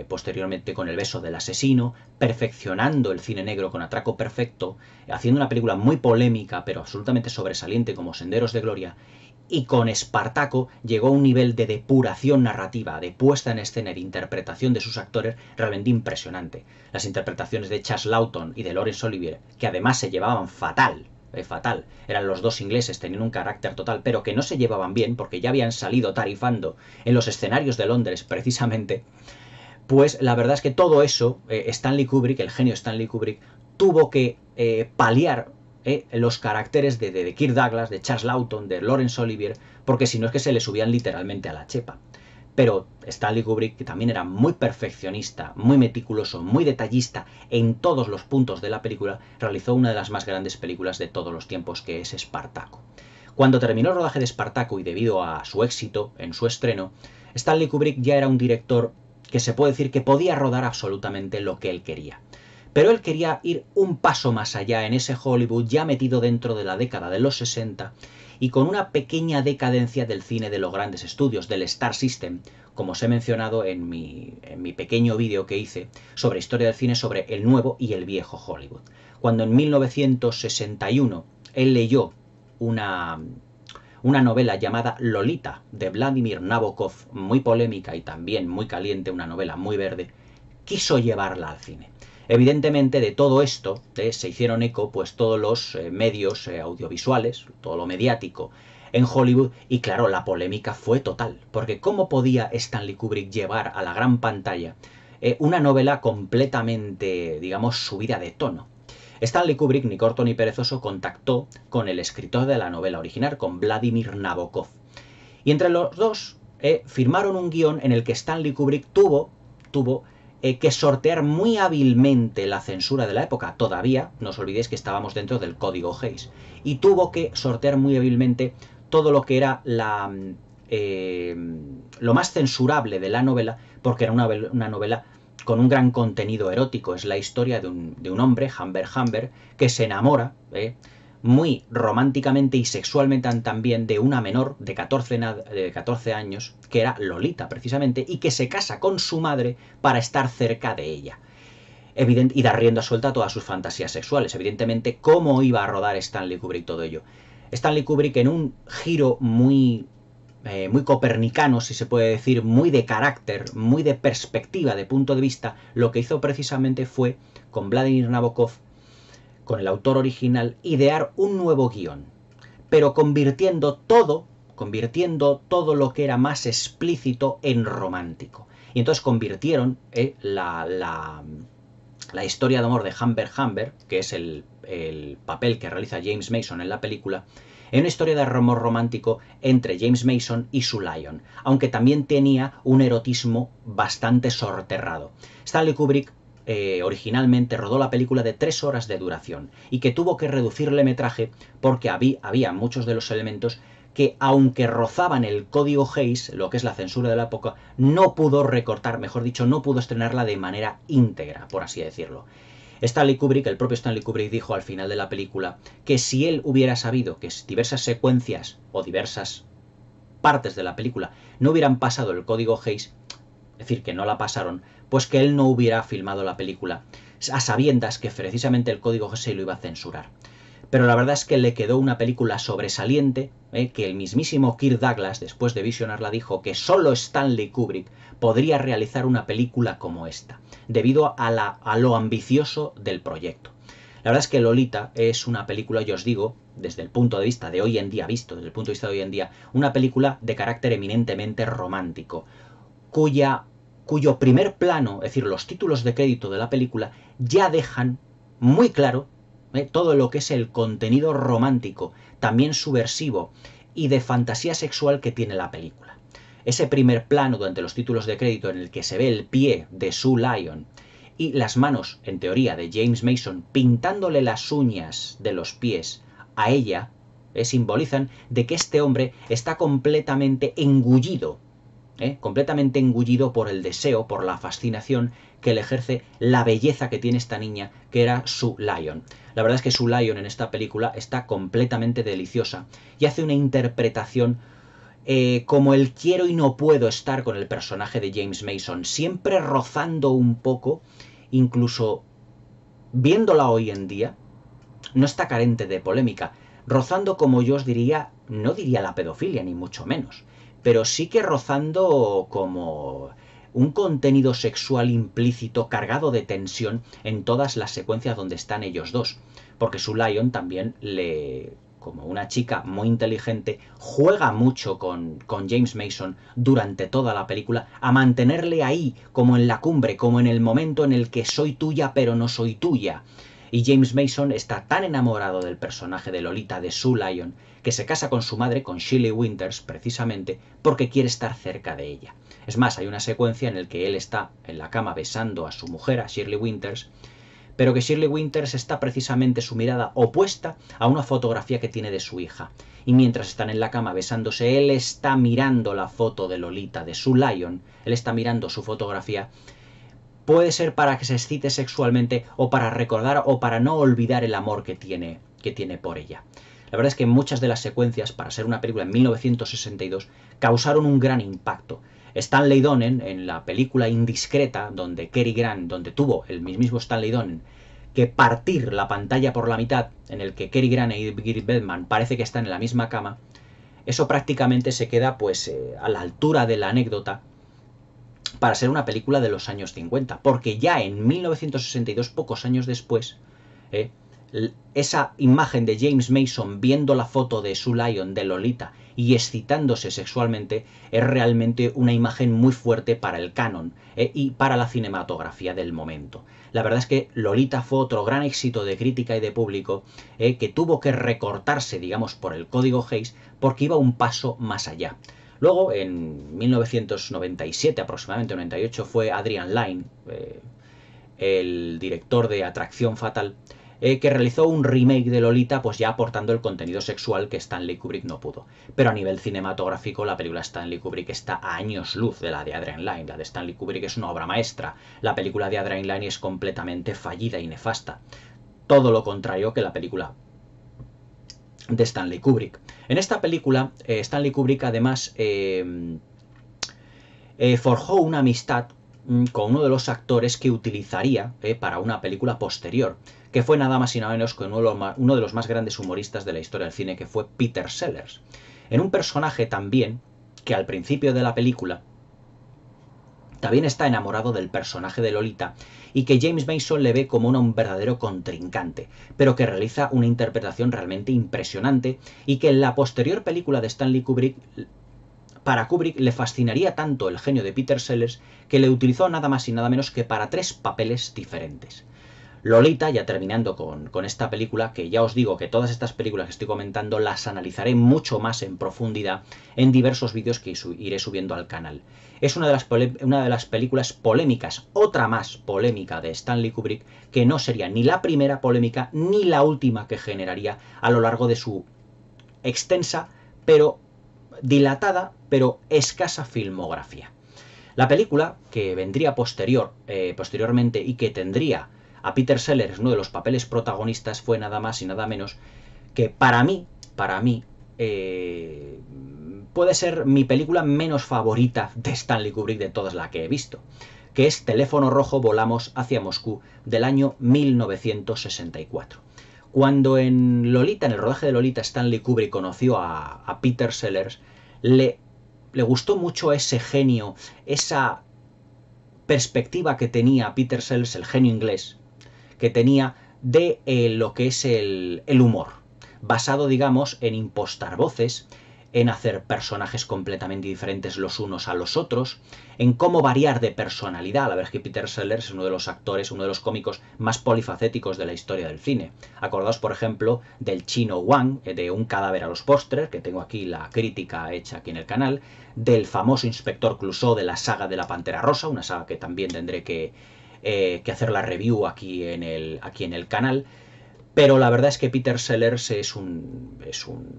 posteriormente con El beso del asesino, perfeccionando el cine negro con Atraco Perfecto, haciendo una película muy polémica pero absolutamente sobresaliente como Senderos de Gloria, y con Espartaco llegó a un nivel de depuración narrativa, de puesta en escena y de interpretación de sus actores realmente impresionante. Las interpretaciones de Charles Laughton y de Laurence Olivier, que además se llevaban fatal, eran los dos ingleses, tenían un carácter total, pero que no se llevaban bien porque ya habían salido tarifando en los escenarios de Londres precisamente. Pues la verdad es que todo eso, Stanley Kubrick, el genio Stanley Kubrick, tuvo que paliar los caracteres de Kirk Douglas, de Charles Laughton, de Laurence Olivier, porque si no es que se le subían literalmente a la chepa. Pero Stanley Kubrick, que también era muy perfeccionista, muy meticuloso, muy detallista en todos los puntos de la película, realizó una de las más grandes películas de todos los tiempos, que es Espartaco. Cuando terminó el rodaje de Espartaco y debido a su éxito en su estreno, Stanley Kubrick ya era un director que se puede decir que podía rodar absolutamente lo que él quería. Pero él quería ir un paso más allá en ese Hollywood ya metido dentro de la década de los 60 y con una pequeña decadencia del cine de los grandes estudios, del Star System, como os he mencionado en mi pequeño vídeo que hice sobre historia del cine, sobre el nuevo y el viejo Hollywood. Cuando en 1961 él leyó una novela llamada Lolita, de Vladimir Nabokov, muy polémica y también muy caliente, una novela muy verde, quiso llevarla al cine. Evidentemente de todo esto se hicieron eco pues todos los medios audiovisuales, todo lo mediático en Hollywood, y claro, la polémica fue total, porque ¿cómo podía Stanley Kubrick llevar a la gran pantalla una novela completamente, digamos, subida de tono? Stanley Kubrick, ni corto ni perezoso, contactó con el escritor de la novela original, con Vladimir Nabokov, y entre los dos firmaron un guión en el que Stanley Kubrick tuvo que sortear muy hábilmente la censura de la época. Todavía, no os olvidéis que estábamos dentro del código Hays, y tuvo que sortear muy hábilmente todo lo que era lo más censurable de la novela, porque era una novela con un gran contenido erótico. Es la historia de un hombre, Humbert Humbert, que se enamora muy románticamente y sexualmente también de una menor de 14 años, que era Lolita precisamente, y que se casa con su madre para estar cerca de ella. Y dar rienda suelta a todas sus fantasías sexuales. Evidentemente, ¿cómo iba a rodar Stanley Kubrick todo ello? Stanley Kubrick, en un giro muy copernicano, si se puede decir, muy de carácter, muy de perspectiva, de punto de vista, lo que hizo precisamente fue, con Vladimir Nabokov, con el autor original, idear un nuevo guión, pero convirtiendo todo lo que era más explícito en romántico. Y entonces convirtieron la historia de amor de Humbert Humbert, que es el papel que realiza James Mason en la película, en una historia de amor romántico entre James Mason y Sue Lyon, aunque también tenía un erotismo bastante sorterrado. Stanley Kubrick originalmente rodó la película de 3 horas de duración y que tuvo que reducirle metraje porque había muchos de los elementos que, aunque rozaban el código Hays, lo que es la censura de la época, no pudo recortar, mejor dicho, no pudo estrenarla de manera íntegra, por así decirlo. El propio Stanley Kubrick, dijo al final de la película que si él hubiera sabido que diversas secuencias o diversas partes de la película no hubieran pasado el código Hays, es decir, que no la pasaron, pues que él no hubiera filmado la película, a sabiendas que precisamente el código Hays lo iba a censurar. Pero la verdad es que le quedó una película sobresaliente, que el mismísimo Kirk Douglas, después de visionarla, dijo que solo Stanley Kubrick podría realizar una película como esta, debido a lo ambicioso del proyecto. La verdad es que Lolita es una película, yo os digo, desde el punto de vista de hoy en día, desde el punto de vista de hoy en día, una película de carácter eminentemente romántico, cuyo primer plano, es decir, los títulos de crédito de la película, ya dejan muy claro todo lo que es el contenido romántico, también subversivo y de fantasía sexual que tiene la película. Ese primer plano durante los títulos de crédito en el que se ve el pie de Sue Lyon y las manos, en teoría, de James Mason pintándole las uñas de los pies a ella, simbolizan de que este hombre está completamente engullido por el deseo, por la fascinación que le ejerce la belleza que tiene esta niña, que era Sue Lyon. La verdad es que Sue Lyon en esta película está completamente deliciosa y hace una interpretación como el quiero y no puedo estar con el personaje de James Mason, siempre rozando un poco, incluso viéndola hoy en día, no está carente de polémica, rozando, como yo os diría, no diría la pedofilia, ni mucho menos, pero sí que rozando como un contenido sexual implícito cargado de tensión en todas las secuencias donde están ellos dos, porque Sue Lyon también como una chica muy inteligente, juega mucho con James Mason durante toda la película a mantenerle ahí, como en la cumbre, como en el momento en el que soy tuya pero no soy tuya. Y James Mason está tan enamorado del personaje de Lolita, de Sue Lyon, que se casa con su madre, con Shirley Winters, precisamente porque quiere estar cerca de ella. Es más, hay una secuencia en la que él está en la cama besando a su mujer, a Shirley Winters, pero que Shirley Winters está precisamente su mirada opuesta a una fotografía que tiene de su hija. Y mientras están en la cama besándose, él está mirando la foto de Lolita, de Sue Lyon, él está mirando su fotografía. Puede ser para que se excite sexualmente o para recordar o para no olvidar el amor que tiene por ella. La verdad es que muchas de las secuencias, para ser una película en 1962, causaron un gran impacto. Stanley Donen, en la película Indiscreta, donde donde tuvo el mismo Stanley Donen que partir la pantalla por la mitad, en el que Cary Grant y Ingrid Bergman parece que están en la misma cama, eso prácticamente se queda pues a la altura de la anécdota para ser una película de los años 50, porque ya en 1962, pocos años después, esa imagen de James Mason viendo la foto de Sue Lyon, de Lolita, y excitándose sexualmente, es realmente una imagen muy fuerte para el canon y para la cinematografía del momento. La verdad es que Lolita fue otro gran éxito de crítica y de público que tuvo que recortarse, digamos, por el código Hays, porque iba un paso más allá. Luego, en 1997, aproximadamente 98, fue Adrian Lyne, el director de Atracción Fatal, que realizó un remake de Lolita, pues ya aportando el contenido sexual que Stanley Kubrick no pudo. Pero a nivel cinematográfico, la película Stanley Kubrick está a años luz de la de Adrian Lyne. La de Stanley Kubrick es una obra maestra. La película de Adrian Lyne es completamente fallida y nefasta. Todo lo contrario que la película de Stanley Kubrick. En esta película, Stanley Kubrick además forjó una amistad con uno de los actores que utilizaría para una película posterior, que fue nada más y nada menos que uno de los más grandes humoristas de la historia del cine, que fue Peter Sellers. En un personaje también que al principio de la película también está enamorado del personaje de Lolita y que James Mason le ve como un verdadero contrincante, pero que realiza una interpretación realmente impresionante y que en la posterior película de Stanley Kubrick, para Kubrick le fascinaría tanto el genio de Peter Sellers que le utilizó nada más y nada menos que para 3 papeles diferentes. Lolita, ya terminando con esta película, que ya os digo que todas estas películas que estoy comentando las analizaré mucho más en profundidad en diversos vídeos que iré subiendo al canal. Es una de las películas polémicas, otra más polémica de Stanley Kubrick, que no sería ni la primera polémica ni la última que generaría a lo largo de su extensa, pero dilatada, pero escasa filmografía. La película, que vendría posteriormente y que tendría a Peter Sellers en uno de los papeles protagonistas, fue nada más y nada menos que para mí, puede ser mi película menos favorita de Stanley Kubrick de todas las que he visto, que es Teléfono Rojo, Volamos hacia Moscú, del año 1964. Cuando en Lolita, en el rodaje de Lolita, Stanley Kubrick conoció a Peter Sellers, le gustó mucho ese genio, esa perspectiva que tenía Peter Sellers, el genio inglés, que tenía de lo que es el humor, basado, digamos, en impostar voces, en hacer personajes completamente diferentes los unos a los otros, en cómo variar de personalidad. La verdad es que Peter Sellers es uno de los actores, uno de los cómicos más polifacéticos de la historia del cine. Acordaos, por ejemplo, del Chino Wang, de Un cadáver a los pósters, que tengo aquí la crítica hecha aquí en el canal, del famoso Inspector Clouseau de la saga de la Pantera Rosa, una saga que también tendré que hacer la review aquí en el canal. Pero la verdad es que Peter Sellers es un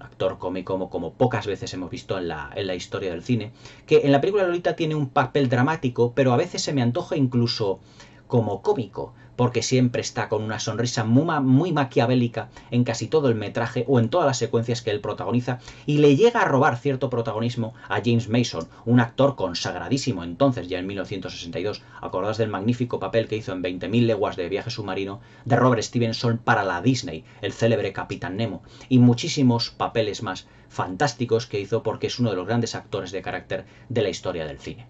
actor cómico como pocas veces hemos visto en la historia del cine, que en la película Lolita tiene un papel dramático, pero a veces se me antoja incluso como cómico, porque siempre está con una sonrisa muy maquiavélica en casi todo el metraje o en todas las secuencias que él protagoniza, y le llega a robar cierto protagonismo a James Mason, un actor consagradísimo entonces, ya en 1962. Acordaos del magnífico papel que hizo en 20.000 leguas de viaje submarino de Robert Stevenson para la Disney, el célebre Capitán Nemo, y muchísimos papeles más fantásticos que hizo, porque es uno de los grandes actores de carácter de la historia del cine.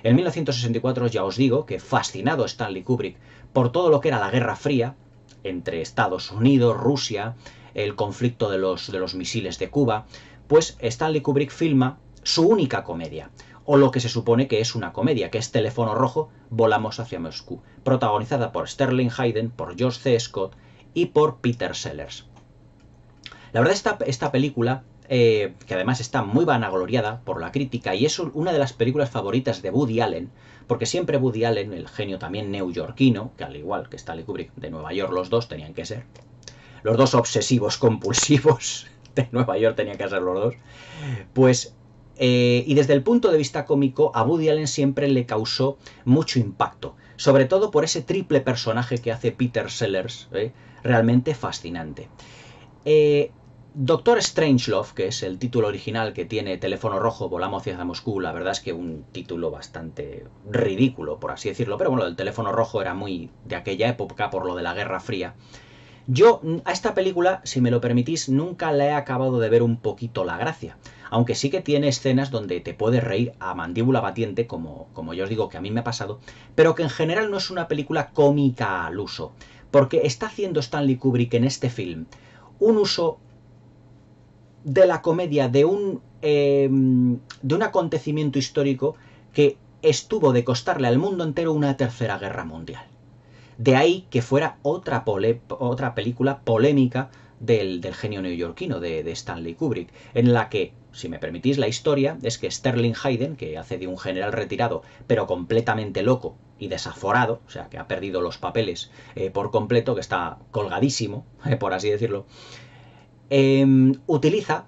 En 1964 ya os digo que, fascinado Stanley Kubrick por todo lo que era la Guerra Fría entre Estados Unidos, Rusia, el conflicto de los misiles de Cuba, pues Stanley Kubrick filma su única comedia, o lo que se supone que es una comedia, que es Teléfono Rojo, Volamos hacia Moscú, protagonizada por Sterling Hayden, por George C. Scott y por Peter Sellers. La verdad, esta película, que además está muy vanagloriada por la crítica, y es una de las películas favoritas de Woody Allen, porque siempre Woody Allen, el genio también neoyorquino, que al igual que Stanley Kubrick de Nueva York, los dos tenían que ser, los dos obsesivos compulsivos de Nueva York tenían que ser los dos, pues, y desde el punto de vista cómico, a Woody Allen siempre le causó mucho impacto, sobre todo por ese triple personaje que hace Peter Sellers, realmente fascinante. Doctor Strangelove, que es el título original que tiene Teléfono Rojo, Volamos hacia Moscú, la verdad es que un título bastante ridículo, por así decirlo, pero bueno, el Teléfono Rojo era muy de aquella época por lo de la Guerra Fría. Yo a esta película, si me lo permitís, nunca le he acabado de ver un poquito la gracia, aunque sí que tiene escenas donde te puedes reír a mandíbula batiente, como yo os digo que a mí me ha pasado, pero que en general no es una película cómica al uso, porque está haciendo Stanley Kubrick en este film un uso de la comedia de un acontecimiento histórico que estuvo de costarle al mundo entero una tercera guerra mundial. De ahí que fuera otra película polémica del genio neoyorquino de Stanley Kubrick, en la que, si me permitís la historia, es que Sterling Hayden, que hace de un general retirado, pero completamente loco y desaforado, o sea, que ha perdido los papeles por completo, que está colgadísimo, por así decirlo, utiliza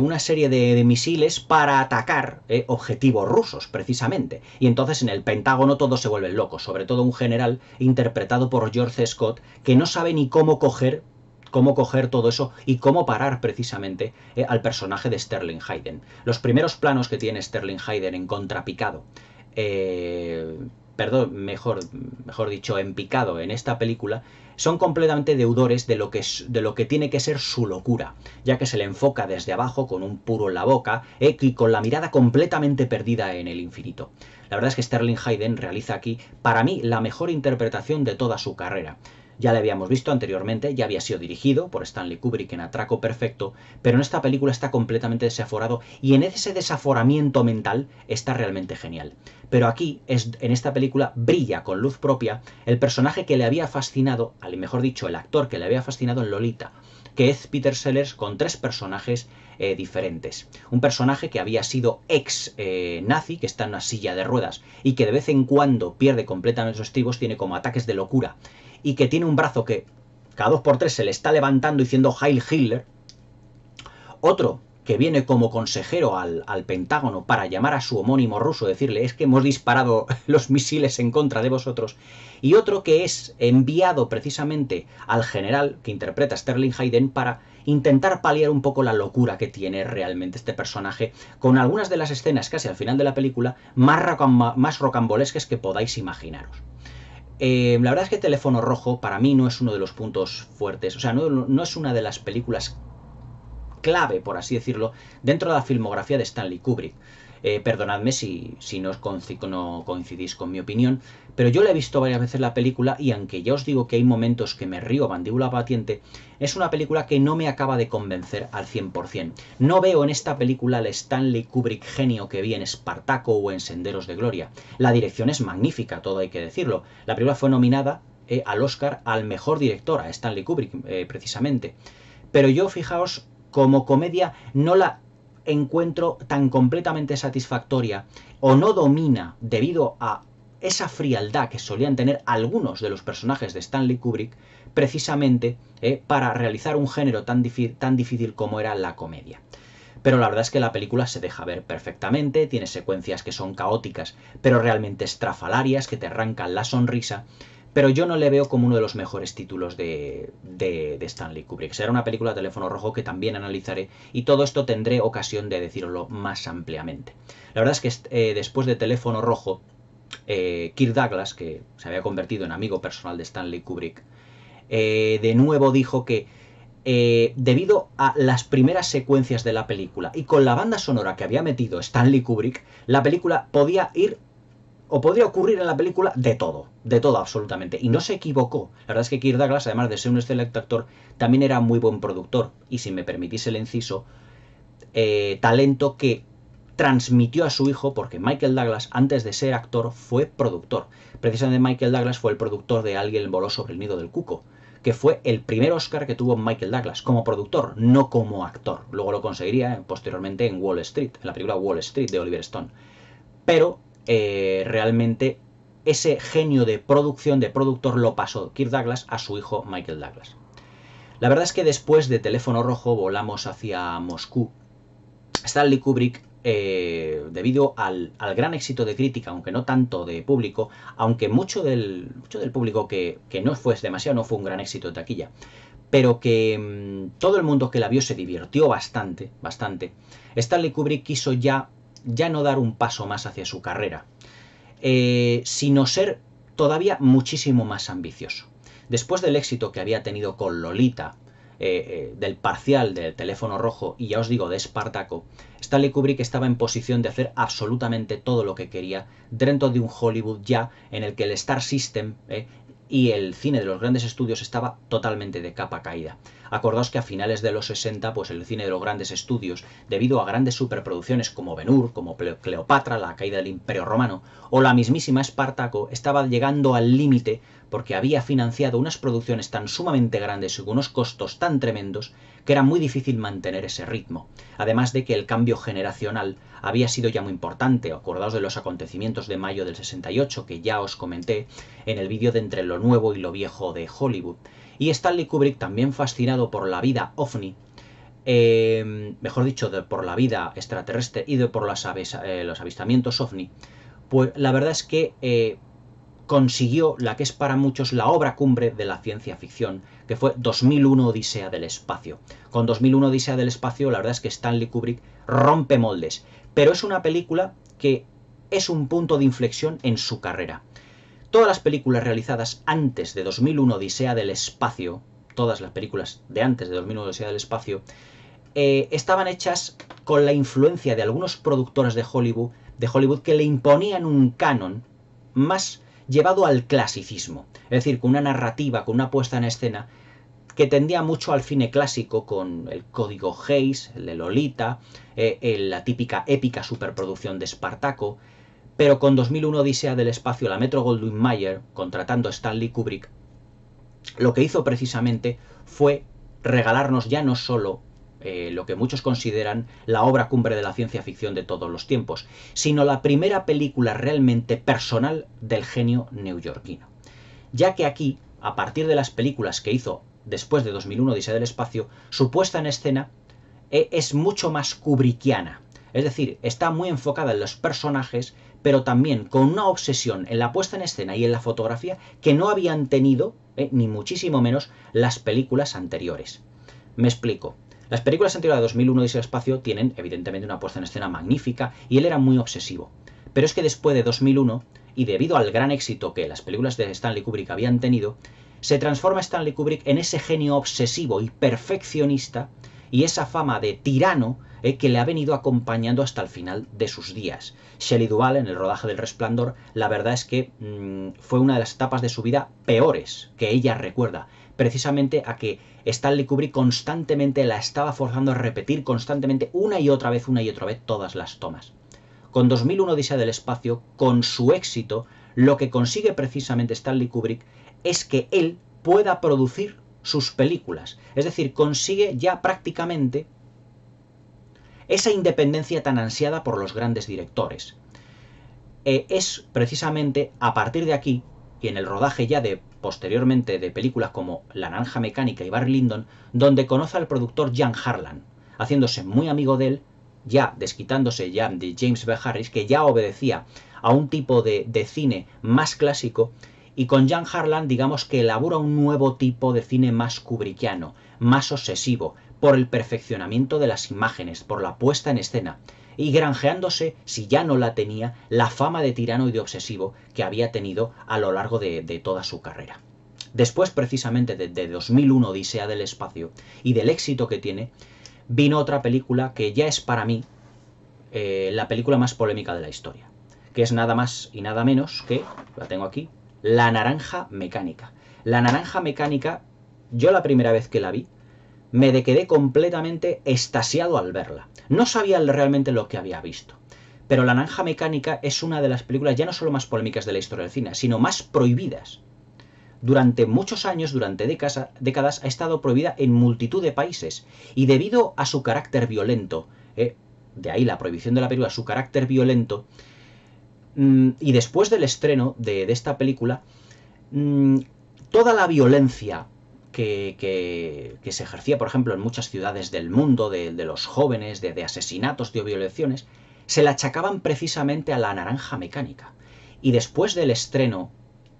una serie de misiles para atacar objetivos rusos, precisamente. Y entonces en el Pentágono todos se vuelven locos, sobre todo un general interpretado por George C. Scott, que no sabe ni cómo coger todo eso y cómo parar precisamente al personaje de Sterling Hayden. Los primeros planos que tiene Sterling Hayden en contrapicado, mejor dicho, en picado en esta película, son completamente deudores de lo que tiene que ser su locura, ya que se le enfoca desde abajo con un puro en la boca y con la mirada completamente perdida en el infinito. La verdad es que Sterling Hayden realiza aquí, para mí, la mejor interpretación de toda su carrera. Ya le habíamos visto anteriormente, ya había sido dirigido por Stanley Kubrick en Atraco Perfecto, pero en esta película está completamente desaforado y en ese desaforamiento mental está realmente genial. Pero aquí, en esta película, brilla con luz propia el personaje que le había fascinado, mejor dicho, el actor que le había fascinado en Lolita, que es Peter Sellers con 3 personajes diferentes. Un personaje que había sido ex-nazi, que está en una silla de ruedas y que de vez en cuando pierde completamente los estribos, tiene como ataques de locura, y que tiene un brazo que cada 2 por 3 se le está levantando diciendo Heil Hitler. Otro que viene como consejero al Pentágono para llamar a su homónimo ruso, decirle es que hemos disparado los misiles en contra de vosotros. Y otro que es enviado precisamente al general que interpreta Sterling Hayden para intentar paliar un poco la locura que tiene realmente este personaje, con algunas de las escenas casi al final de la película más rocambolescas que podáis imaginaros. La verdad es que Teléfono Rojo para mí no es uno de los puntos fuertes, o sea, no es una de las películas clave, por así decirlo, dentro de la filmografía de Stanley Kubrick. Perdonadme si no coincidís con mi opinión, pero yo la he visto varias veces la película y aunque ya os digo que hay momentos que me río mandíbula batiente, es una película que no me acaba de convencer al 100%. No veo en esta película el Stanley Kubrick genio que vi en Espartaco o en Senderos de Gloria. La dirección es magnífica, todo hay que decirlo. La película fue nominada al Oscar al mejor director, a Stanley Kubrick, precisamente. Pero yo, fijaos, como comedia no la encuentro tan completamente satisfactoria o no domina debido a esa frialdad que solían tener algunos de los personajes de Stanley Kubrick precisamente para realizar un género tan difícil como era la comedia. Pero la verdad es que la película se deja ver perfectamente, tiene secuencias que son caóticas pero realmente estrafalarias, que te arrancan la sonrisa, pero yo no le veo como uno de los mejores títulos de Stanley Kubrick. Será una película de Teléfono Rojo que también analizaré y todo esto tendré ocasión de decirlo más ampliamente. La verdad es que después de Teléfono Rojo, Kirk Douglas, que se había convertido en amigo personal de Stanley Kubrick, de nuevo dijo que debido a las primeras secuencias de la película y con la banda sonora que había metido Stanley Kubrick, la película podía ocurrir en la película de todo absolutamente, y no se equivocó. La verdad es que Kirk Douglas, además de ser un excelente actor, también era muy buen productor, y si me permitís el inciso, talento que transmitió a su hijo, porque Michael Douglas, antes de ser actor, fue productor. Precisamente Michael Douglas fue el productor de Alguien voló sobre el nido del cuco, que fue el primer Oscar que tuvo Michael Douglas como productor, no como actor. Luego lo conseguiría posteriormente en Wall Street, en la película Wall Street de Oliver Stone. Pero realmente ese genio de producción, de productor, lo pasó Kirk Douglas a su hijo Michael Douglas. La verdad es que después de Teléfono Rojo volamos hacia Moscú. Stanley Kubrick, debido al gran éxito de crítica, aunque no tanto de público, aunque mucho del público que no fue demasiado, no fue un gran éxito de taquilla, pero que todo el mundo que la vio se divirtió bastante, Stanley Kubrick quiso ya no dar un paso más hacia su carrera, sino ser todavía muchísimo más ambicioso. Después del éxito que había tenido con Lolita, del parcial del Teléfono Rojo y ya os digo de Espartaco, Stanley Kubrick estaba en posición de hacer absolutamente todo lo que quería dentro de un Hollywood ya en el que el Star System y el cine de los grandes estudios estaba totalmente de capa caída. Acordaos que a finales de los 60, pues el cine de los grandes estudios, debido a grandes superproducciones como Ben-Hur, como Cleopatra, la caída del Imperio Romano, o la mismísima Espartaco, estaba llegando al límite porque había financiado unas producciones tan sumamente grandes y con unos costos tan tremendos que era muy difícil mantener ese ritmo. Además de que el cambio generacional había sido ya muy importante. Acordaos de los acontecimientos de mayo del 68 que ya os comenté en el vídeo de Entre lo nuevo y lo viejo de Hollywood. Y Stanley Kubrick, también fascinado por la vida ovni, mejor dicho, por la vida extraterrestre y por los avistamientos ovni, pues la verdad es que consiguió la que es para muchos la obra cumbre de la ciencia ficción, que fue 2001 Odisea del Espacio. Con 2001 Odisea del Espacio, la verdad es que Stanley Kubrick rompe moldes, pero es una película que es un punto de inflexión en su carrera. Todas las películas realizadas antes de 2001 Odisea del Espacio, todas las películas de antes de 2001 Odisea del Espacio, estaban hechas con la influencia de algunos productores de Hollywood que le imponían un canon más llevado al clasicismo, es decir, con una narrativa, con una puesta en escena que tendía mucho al cine clásico, con el código Hays, el de Lolita, la típica épica superproducción de Espartaco, pero con 2001 Odisea del Espacio, la Metro-Goldwyn-Mayer, contratando a Stanley Kubrick, lo que hizo precisamente fue regalarnos ya no solo lo que muchos consideran la obra cumbre de la ciencia ficción de todos los tiempos, sino la primera película realmente personal del genio neoyorquino. Ya que aquí, a partir de las películas que hizo después de 2001 Odisea del Espacio, su puesta en escena es mucho más kubrickiana. Es decir, está muy enfocada en los personajes, pero también con una obsesión en la puesta en escena y en la fotografía que no habían tenido, ni muchísimo menos, las películas anteriores. Me explico. Las películas anteriores a 2001 Odisea del Espacio tienen, evidentemente, una puesta en escena magnífica y él era muy obsesivo. Pero es que después de 2001, y debido al gran éxito que las películas de Stanley Kubrick habían tenido, se transforma Stanley Kubrick en ese genio obsesivo y perfeccionista y esa fama de tirano que le ha venido acompañando hasta el final de sus días. Shelley Duvall, en el rodaje del Resplandor, la verdad es que fue una de las etapas de su vida peores que ella recuerda, precisamente a que Stanley Kubrick constantemente la estaba forzando a repetir constantemente una y otra vez todas las tomas. Con 2001 Odisea del Espacio, con su éxito, lo que consigue precisamente Stanley Kubrick es que él pueda producir sus películas. Es decir, consigue ya prácticamente esa independencia tan ansiada por los grandes directores. Es precisamente a partir de aquí, y en el rodaje ya de posteriormente de películas como La Naranja Mecánica y Barry Lyndon, donde conoce al productor Jan Harlan, haciéndose muy amigo de él, ya desquitándose ya de James B. Harris, que ya obedecía a un tipo de cine más clásico, y con Jan Harlan digamos que elabora un nuevo tipo de cine más kubrickiano, más obsesivo, por el perfeccionamiento de las imágenes, por la puesta en escena, y granjeándose, si ya no la tenía, la fama de tirano y de obsesivo que había tenido a lo largo de toda su carrera. Después, precisamente, de 2001 Odisea del Espacio y del éxito que tiene, vino otra película que ya es para mí la película más polémica de la historia, que es nada más y nada menos que, la tengo aquí, La Naranja Mecánica. La Naranja Mecánica, yo la primera vez que la vi, me quedé completamente extasiado al verla. No sabía realmente lo que había visto. Pero La Naranja Mecánica es una de las películas ya no solo más polémicas de la historia del cine, sino más prohibidas. Durante muchos años, durante décadas, ha estado prohibida en multitud de países. Y debido a su carácter violento, de ahí la prohibición de la película, su carácter violento, y después del estreno de esta película, toda la violencia que se ejercía, por ejemplo, en muchas ciudades del mundo, de los jóvenes, de asesinatos, de violaciones, se la achacaban precisamente a La Naranja Mecánica. Y después del estreno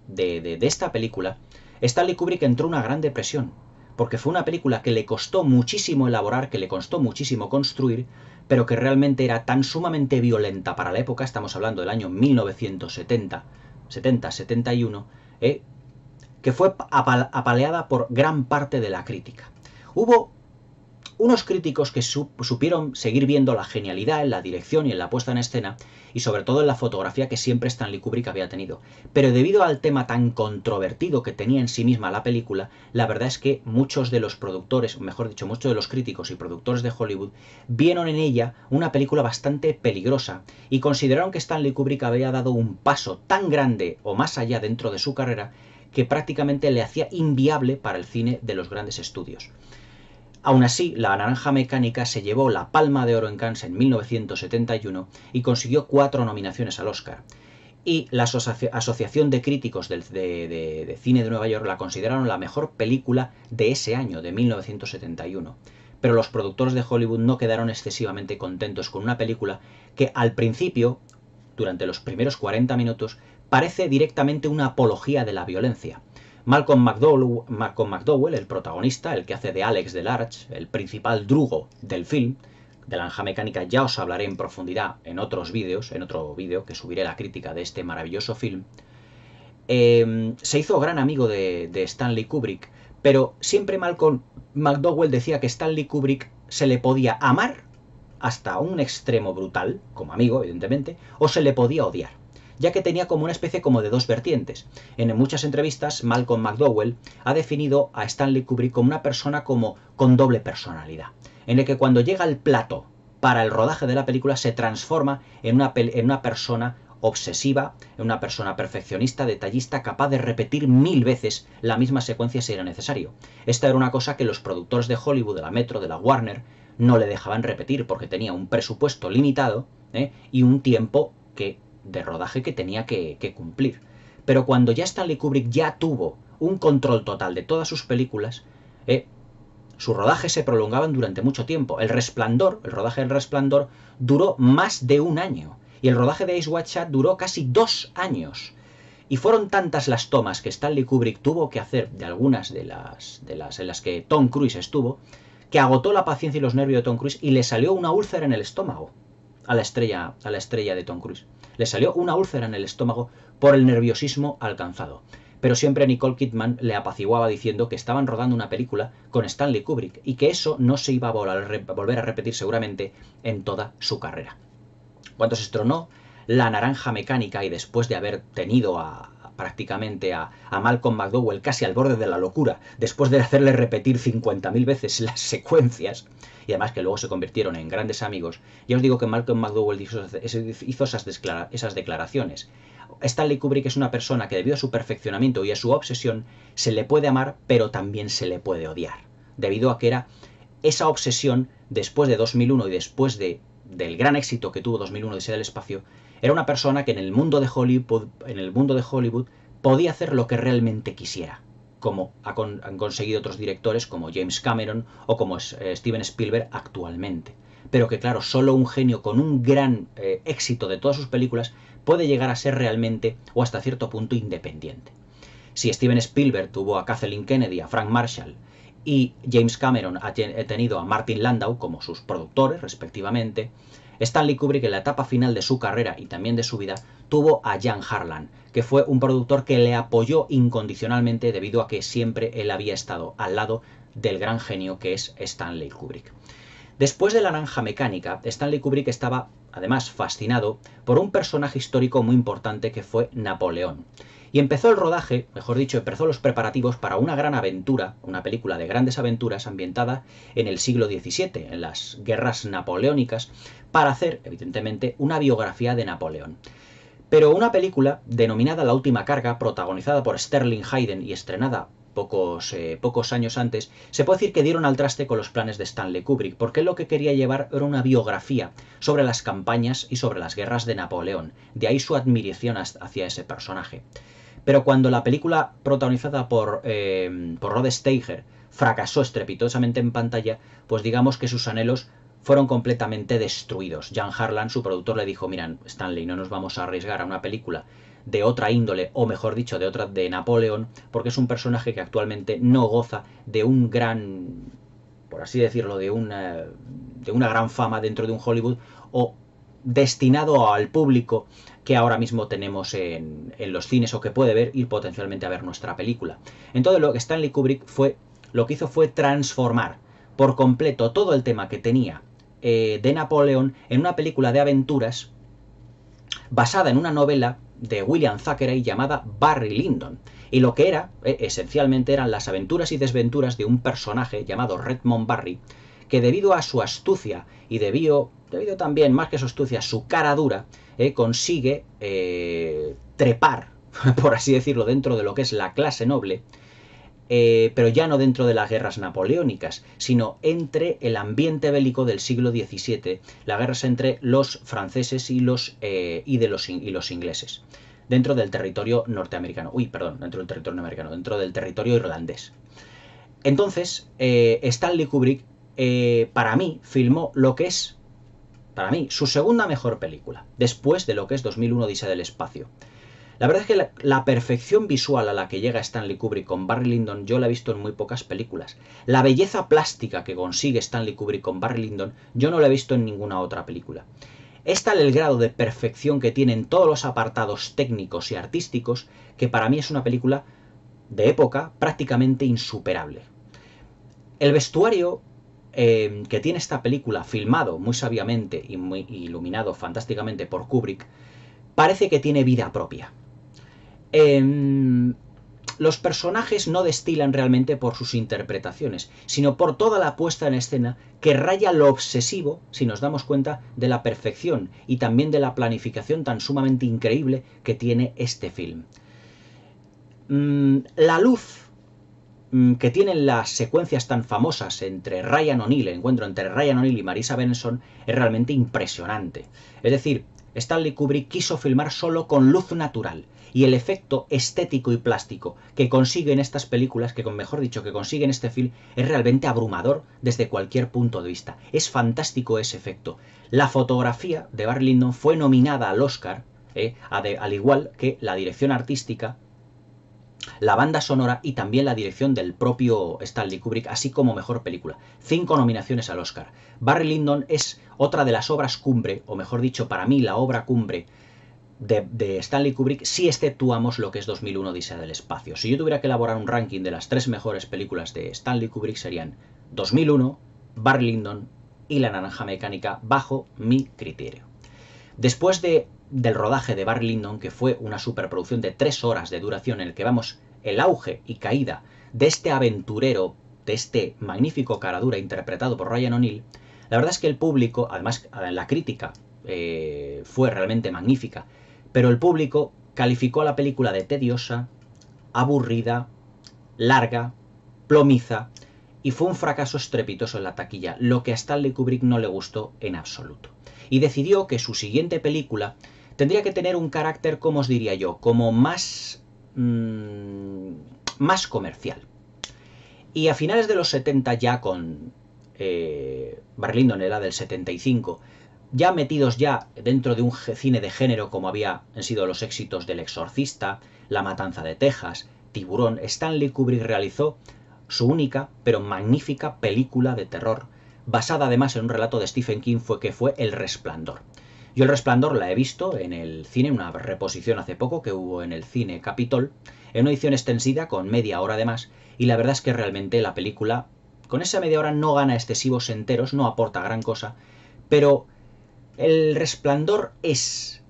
de esta película, Stanley Kubrick entró en una gran depresión, porque fue una película que le costó muchísimo elaborar, que le costó muchísimo construir, pero que realmente era tan sumamente violenta para la época, estamos hablando del año 1970-71, que fue apaleada por gran parte de la crítica. Hubo Unos críticos que supieron seguir viendo la genialidad en la dirección y en la puesta en escena, y sobre todo en la fotografía que siempre Stanley Kubrick había tenido. Pero debido al tema tan controvertido que tenía en sí misma la película, la verdad es que muchos de los productores, o mejor dicho, muchos de los críticos y productores de Hollywood, vieron en ella una película bastante peligrosa, y consideraron que Stanley Kubrick había dado un paso tan grande o más allá dentro de su carrera, que prácticamente le hacía inviable para el cine de los grandes estudios. Aún así, La Naranja Mecánica se llevó la Palma de Oro en Cannes en 1971 y consiguió 4 nominaciones al Oscar. Y la Asociación de Críticos de Cine de Nueva York la consideraron la mejor película de ese año, de 1971. Pero los productores de Hollywood no quedaron excesivamente contentos con una película que al principio, durante los primeros 40 minutos, parece directamente una apología de la violencia. Malcolm McDowell, el protagonista, el que hace de Alex Delarge, el principal drugo del film, de La Naranja Mecánica ya os hablaré en profundidad en otros vídeos, en otro vídeo que subiré la crítica de este maravilloso film, se hizo gran amigo de Stanley Kubrick, pero siempre Malcolm McDowell decía que Stanley Kubrick se le podía amar hasta un extremo brutal, como amigo, evidentemente, o se le podía odiar, ya que tenía como una especie como de dos vertientes. En muchas entrevistas, Malcolm McDowell ha definido a Stanley Kubrick como una persona como con doble personalidad, en el que cuando llega al plato para el rodaje de la película se transforma en una persona obsesiva, en una persona perfeccionista, detallista, capaz de repetir 1000 veces la misma secuencia si era necesario. Esta era una cosa que los productores de Hollywood, de la Metro, de la Warner, no le dejaban repetir porque tenía un presupuesto limitado y un tiempo de rodaje que tenía que cumplir. Pero cuando ya Stanley Kubrick ya tuvo un control total de todas sus películas, sus rodajes se prolongaban durante mucho tiempo. El rodaje del Resplandor duró más de un año. Y el rodaje de Eyes Wide Shut duró casi 2 años. Y fueron tantas las tomas que Stanley Kubrick tuvo que hacer de algunas de las en las que Tom Cruise estuvo, que agotó la paciencia y los nervios de Tom Cruise y le salió una úlcera en el estómago a la estrella de Tom Cruise. Le salió una úlcera en el estómago por el nerviosismo alcanzado. Pero siempre Nicole Kidman le apaciguaba diciendo que estaban rodando una película con Stanley Kubrick y que eso no se iba a volver a repetir seguramente en toda su carrera. Cuando se estrenó La Naranja Mecánica y después de haber tenido prácticamente a Malcolm McDowell casi al borde de la locura, después de hacerle repetir 50.000 veces las secuencias, y además que luego se convirtieron en grandes amigos, ya os digo que Malcolm McDowell hizo esas declaraciones. Stanley Kubrick es una persona que debido a su perfeccionamiento y a su obsesión se le puede amar, pero también se le puede odiar, debido a que era esa obsesión después de 2001 y después del gran éxito que tuvo 2001 Odisea del Espacio. Era una persona que en el mundo de Hollywood podía hacer lo que realmente quisiera, como han conseguido otros directores como James Cameron o como Steven Spielberg actualmente. Pero que claro, solo un genio con un gran éxito de todas sus películas puede llegar a ser realmente o hasta cierto punto independiente. Si Steven Spielberg tuvo a Kathleen Kennedy, a Frank Marshall, y James Cameron ha tenido a Martin Landau como sus productores respectivamente, Stanley Kubrick en la etapa final de su carrera y también de su vida tuvo a Jan Harlan, que fue un productor que le apoyó incondicionalmente debido a que siempre él había estado al lado del gran genio que es Stanley Kubrick. Después de La Naranja Mecánica, Stanley Kubrick estaba además fascinado por un personaje histórico muy importante que fue Napoleón. Y empezó el rodaje, mejor dicho, empezó los preparativos para una gran aventura, una película de grandes aventuras ambientada en el siglo XVII, en las guerras napoleónicas, para hacer, evidentemente, una biografía de Napoleón. Pero una película denominada La Última Carga, protagonizada por Sterling Hayden y estrenada pocos años antes, se puede decir que dieron al traste con los planes de Stanley Kubrick, porque él lo que quería llevar era una biografía sobre las campañas y sobre las guerras de Napoleón, de ahí su admiración hacia ese personaje. Pero cuando la película protagonizada por Rod Steiger fracasó estrepitosamente en pantalla, pues digamos que sus anhelos fueron completamente destruidos. Jan Harlan, su productor, le dijo: mira, Stanley, no nos vamos a arriesgar a una película de otra índole, o mejor dicho, de Napoleón, porque es un personaje que actualmente no goza de un gran, por así decirlo, de una gran fama dentro de un Hollywood, o destinado al público que ahora mismo tenemos en los cines, o que puede ir potencialmente a ver nuestra película. Entonces lo que Stanley Kubrick lo que hizo fue transformar por completo todo el tema que tenía de Napoleón en una película de aventuras basada en una novela de William Thackeray llamada Barry Lyndon. Y lo que era, esencialmente, eran las aventuras y desventuras de un personaje llamado Redmond Barry, que debido a su astucia y debido también, más que su astucia, su cara dura, consigue trepar, por así decirlo, dentro de lo que es la clase noble, pero ya no dentro de las guerras napoleónicas, sino entre el ambiente bélico del siglo XVII, las guerras entre los franceses y los ingleses, dentro del territorio norteamericano. Dentro del territorio irlandés. Entonces, Stanley Kubrick, para mí, filmó lo que es, para mí, su segunda mejor película, después de lo que es 2001 Odisea del espacio. La verdad es que la perfección visual a la que llega Stanley Kubrick con Barry Lyndon yo la he visto en muy pocas películas. La belleza plástica que consigue Stanley Kubrick con Barry Lyndon yo no la he visto en ninguna otra película. Es tal el grado de perfección que tienen todos los apartados técnicos y artísticos que para mí es una película de época prácticamente insuperable. El vestuario que tiene esta película, filmado muy sabiamente y muy iluminado fantásticamente por Kubrick, parece que tiene vida propia. Los personajes no destilan realmente por sus interpretaciones, sino por toda la puesta en escena que raya lo obsesivo, si nos damos cuenta, de la perfección y también de la planificación tan sumamente increíble que tiene este film. La luz que tienen las secuencias tan famosas entre Ryan O'Neal, el encuentro entre Ryan O'Neal y Marisa Benson, es realmente impresionante. Es decir, Stanley Kubrick quiso filmar solo con luz natural, y el efecto estético y plástico que consiguen estas películas, que consiguen este film, es realmente abrumador desde cualquier punto de vista. Es fantástico ese efecto. La fotografía de Barry Lyndon fue nominada al Oscar, al igual que la dirección artística, la banda sonora y también la dirección del propio Stanley Kubrick, así como mejor película. 5 nominaciones al Oscar. Barry Lyndon es otra de las obras cumbre, o mejor dicho, para mí la obra cumbre de Stanley Kubrick, si exceptuamos lo que es 2001 Odisea del espacio. Si yo tuviera que elaborar un ranking de las 3 mejores películas de Stanley Kubrick, serían 2001, Barry Lyndon y La naranja mecánica, bajo mi criterio. Después del rodaje de Barry Lyndon, que fue una superproducción de 3 horas de duración en el que vamos el auge y caída de este aventurero, de este magnífico caradura interpretado por Ryan O'Neal, la verdad es que el público, además la crítica fue realmente magnífica, pero el público calificó a la película de tediosa, aburrida, larga, plomiza, y fue un fracaso estrepitoso en la taquilla, lo que a Stanley Kubrick no le gustó en absoluto. Y decidió que su siguiente película tendría que tener un carácter, como os diría yo, como más comercial. Y a finales de los 70, ya con Barry Lyndon era del 75, ya metidos ya dentro de un cine de género como habían sido los éxitos del Exorcista, La matanza de Texas, Tiburón, Stanley Kubrick realizó su única pero magnífica película de terror, basada además en un relato de Stephen King, que fue El Resplandor. Yo El Resplandor la he visto en el cine, una reposición hace poco que hubo en el cine Capitol, en una edición extendida con media hora de más, y la verdad es que realmente la película, con esa media hora, no gana excesivos enteros, no aporta gran cosa, pero El Resplandor es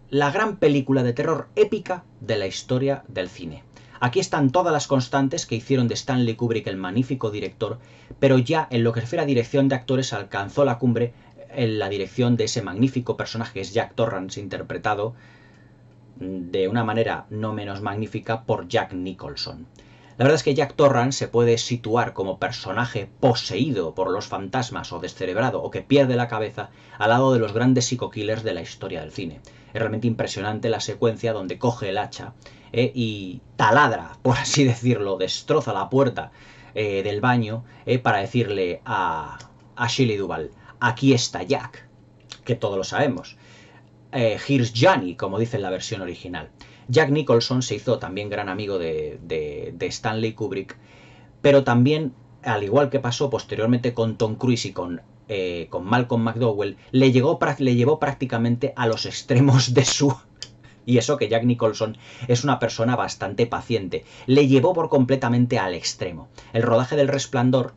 la gran película de terror épica de la historia del cine. Aquí están todas las constantes que hicieron de Stanley Kubrick el magnífico director, pero ya en lo que refiere a dirección de actores alcanzó la cumbre en la dirección de ese magnífico personaje que es Jack Torrance, interpretado de una manera no menos magnífica por Jack Nicholson. La verdad es que Jack Torrance se puede situar como personaje poseído por los fantasmas o descerebrado o que pierde la cabeza al lado de los grandes psico-killers de la historia del cine. Es realmente impresionante la secuencia donde coge el hacha y taladra, por así decirlo, destroza la puerta del baño para decirle a Shelley Duvall: aquí está Jack, que todos lo sabemos. Here's Johnny, como dice en la versión original. Jack Nicholson se hizo también gran amigo de Stanley Kubrick, pero también, al igual que pasó posteriormente con Tom Cruise y con Malcolm McDowell, le llevó prácticamente a los extremos de su Y eso que Jack Nicholson es una persona bastante paciente. Le llevó por completamente al extremo. El rodaje del Resplandor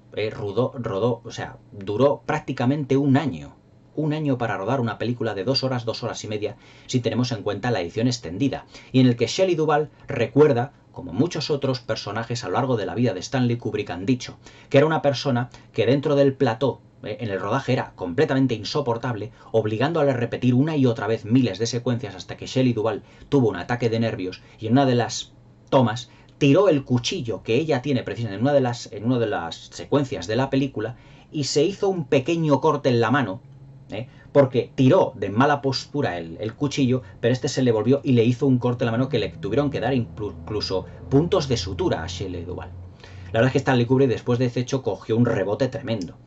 duró prácticamente un año. Un año para rodar una película de 2 horas y media, si tenemos en cuenta la edición extendida, y en el que Shelley Duvall recuerda, como muchos otros personajes a lo largo de la vida de Stanley Kubrick han dicho, que era una persona que dentro del plató, en el rodaje, era completamente insoportable, obligándole a repetir una y otra vez miles de secuencias hasta que Shelley Duvall tuvo un ataque de nervios y en una de las tomas tiró el cuchillo que ella tiene precisamente en una de las secuencias de la película y se hizo un pequeño corte en la mano, porque tiró de mala postura el cuchillo, pero este se le volvió y le hizo un corte en la mano que le tuvieron que dar incluso puntos de sutura a Shelley Duvall. La verdad es que Stanley Kubrick después de ese hecho cogió un rebote tremendo.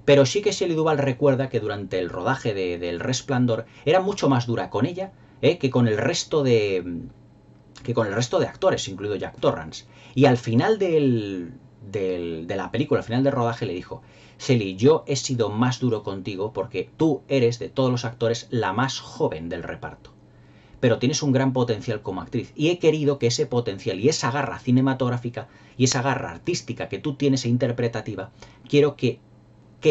Pero sí que Shelley Duvall recuerda que durante el rodaje del Resplandor era mucho más dura con ella que con el resto de actores, incluido Jack Torrance. Y al final de la película, al final del rodaje, le dijo: Shelley, yo he sido más duro contigo porque tú eres, de todos los actores, la más joven del reparto. Pero tienes un gran potencial como actriz y he querido que ese potencial y esa garra cinematográfica y esa garra artística que tú tienes e interpretativa, quiero que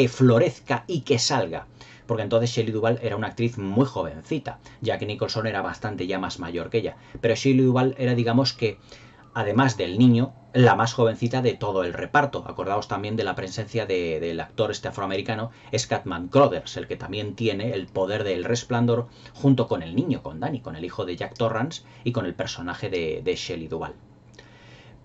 florezca y que salga. Porque entonces Shelley Duvall era una actriz muy jovencita. Jack Nicholson era bastante ya más mayor que ella. Pero Shelley Duvall era, digamos que, además del niño, la más jovencita de todo el reparto. Acordaos también de la presencia del actor afroamericano Scatman Crothers, el que también tiene el poder del Resplandor, junto con el niño, con Danny, con el hijo de Jack Torrance y con el personaje de Shelley Duvall.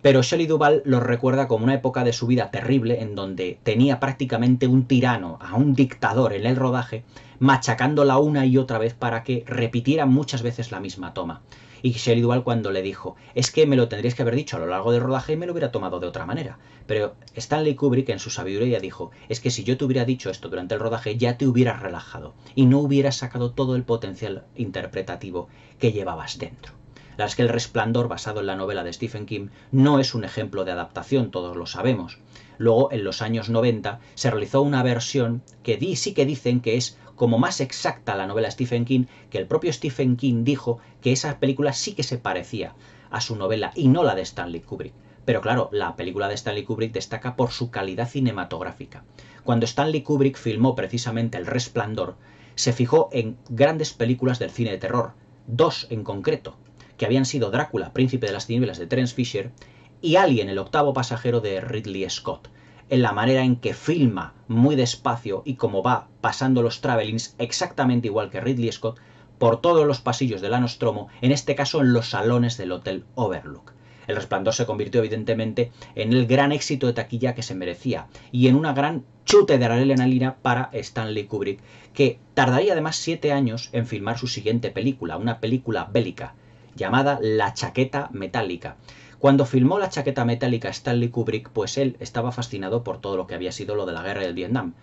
Pero Shelley Duvall lo recuerda como una época de su vida terrible en donde tenía prácticamente un tirano, a un dictador en el rodaje, machacándola una y otra vez para que repitiera muchas veces la misma toma. Y Shelley Duvall, cuando le dijo: es que me lo tendríais que haber dicho a lo largo del rodaje y me lo hubiera tomado de otra manera. Pero Stanley Kubrick, en su sabiduría, dijo: es que si yo te hubiera dicho esto durante el rodaje, ya te hubieras relajado y no hubieras sacado todo el potencial interpretativo que llevabas dentro. La verdad es que El Resplandor, basado en la novela de Stephen King, no es un ejemplo de adaptación, todos lo sabemos. Luego, en los años 90, se realizó una versión que sí que dicen que es como más exacta a la novela de Stephen King, que el propio Stephen King dijo que esa película sí que se parecía a su novela y no la de Stanley Kubrick. Pero claro, la película de Stanley Kubrick destaca por su calidad cinematográfica. Cuando Stanley Kubrick filmó precisamente El Resplandor, se fijó en grandes películas del cine de terror, dos en concreto, que habían sido Drácula, Príncipe de las Tinieblas de Terence Fisher, y Alien, el octavo pasajero de Ridley Scott, en la manera en que filma muy despacio y como va pasando los travelings exactamente igual que Ridley Scott por todos los pasillos del Nostromo, en este caso en los salones del Hotel Overlook. El Resplandor se convirtió evidentemente en el gran éxito de taquilla que se merecía y en una gran chute de adrenalina para Stanley Kubrick, que tardaría además 7 años en filmar su siguiente película, una película bélica, llamada La Chaqueta Metálica. Cuando filmó La Chaqueta Metálica Stanley Kubrick, pues él estaba fascinado por todo lo que había sido lo de la guerra del Vietnam.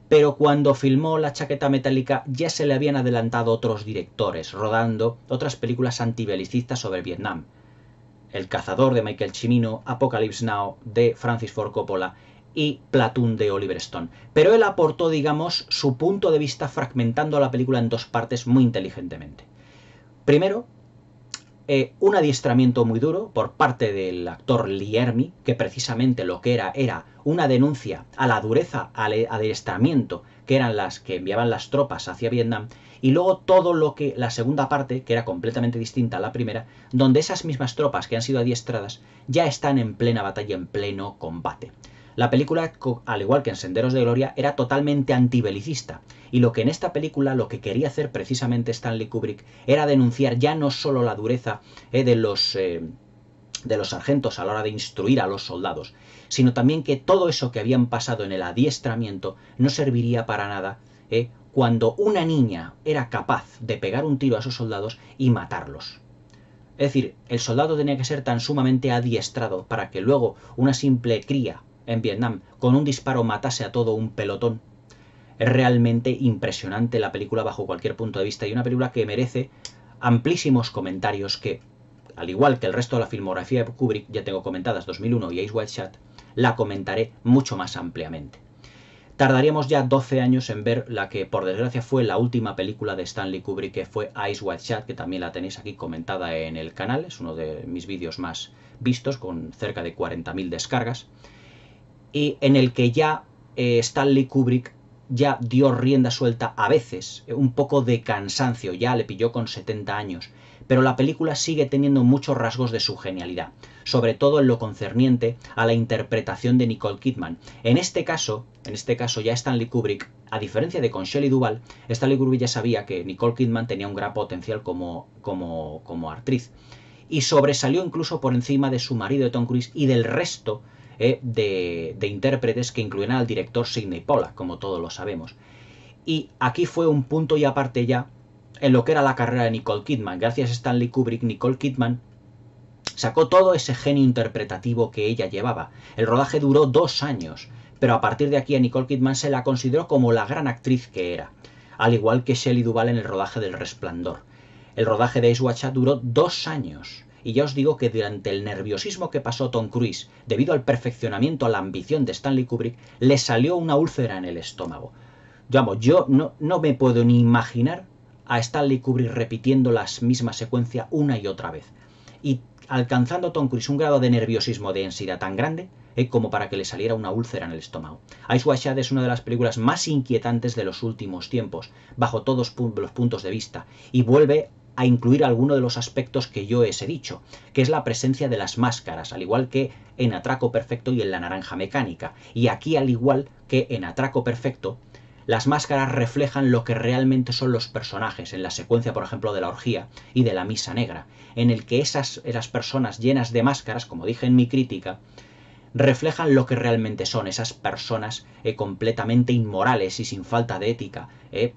Pero cuando filmó La Chaqueta Metálica ya se le habían adelantado otros directores, rodando otras películas antibelicistas sobre Vietnam. El Cazador de Michael Cimino, Apocalypse Now de Francis Ford Coppola y Platoon de Oliver Stone. Pero él aportó, digamos, su punto de vista fragmentando la película en dos partes muy inteligentemente. Primero, un adiestramiento muy duro por parte del actor Lee Ermey, que precisamente lo que era una denuncia a la dureza, al adiestramiento que eran las que enviaban las tropas hacia Vietnam, y luego todo lo que la segunda parte, que era completamente distinta a la primera, donde esas mismas tropas que han sido adiestradas ya están en plena batalla, en pleno combate. La película, al igual que en Senderos de Gloria, era totalmente antibelicista, y lo que en esta película lo que quería hacer precisamente Stanley Kubrick era denunciar ya no solo la dureza de los sargentos a la hora de instruir a los soldados, sino también que todo eso que habían pasado en el adiestramiento no serviría para nada cuando una niña era capaz de pegar un tiro a esos soldados y matarlos. Es decir, el soldado tenía que ser tan sumamente adiestrado para que luego una simple cría en Vietnam con un disparo matase a todo un pelotón. Es realmente impresionante la película bajo cualquier punto de vista y una película que merece amplísimos comentarios que, al igual que el resto de la filmografía de Kubrick, ya tengo comentadas 2001 y Eyes Wide Shut, la comentaré mucho más ampliamente. tardaríamos ya 12 años en ver la que por desgracia fue la última película de Stanley Kubrick, que fue Eyes Wide Shut, que también la tenéis aquí comentada en el canal, es uno de mis vídeos más vistos, con cerca de 40.000 descargas, y en el que ya Stanley Kubrick ya dio rienda suelta a veces, un poco de cansancio, ya le pilló con 70 años, pero la película sigue teniendo muchos rasgos de su genialidad, sobre todo en lo concerniente a la interpretación de Nicole Kidman. En este caso ya Stanley Kubrick, a diferencia de con Shelley Duvall, Stanley Kubrick ya sabía que Nicole Kidman tenía un gran potencial como actriz, y sobresalió incluso por encima de su marido de Tom Cruise y del resto de intérpretes que incluyen al director Sidney Pollack, como todos lo sabemos. Y aquí fue un punto y aparte ya en lo que era la carrera de Nicole Kidman. Gracias a Stanley Kubrick, Nicole Kidman sacó todo ese genio interpretativo que ella llevaba. El rodaje duró 2 años, pero a partir de aquí a Nicole Kidman se la consideró como la gran actriz que era, al igual que Shelley Duvall en el rodaje del Resplandor. El rodaje de Eyes Wide Shut duró 2 años. Y ya os digo que durante el nerviosismo que pasó Tom Cruise, debido al perfeccionamiento, a la ambición de Stanley Kubrick, le salió una úlcera en el estómago. Vamos, yo no me puedo ni imaginar a Stanley Kubrick repitiendo la misma secuencia una y otra vez. Y alcanzando Tom Cruise un grado de nerviosismo, de ansiedad tan grande, como para que le saliera una úlcera en el estómago. Eyes Wide Shut es una de las películas más inquietantes de los últimos tiempos, bajo todos los puntos de vista, y vuelve a incluir alguno de los aspectos que yo os he dicho, que es la presencia de las máscaras, al igual que en Atraco Perfecto y en La Naranja Mecánica. Y aquí, al igual que en Atraco Perfecto, las máscaras reflejan lo que realmente son los personajes, en la secuencia, por ejemplo, de la orgía y de la misa negra, en el que esas personas llenas de máscaras, como dije en mi crítica, reflejan lo que realmente son esas personas completamente inmorales y sin falta de ética,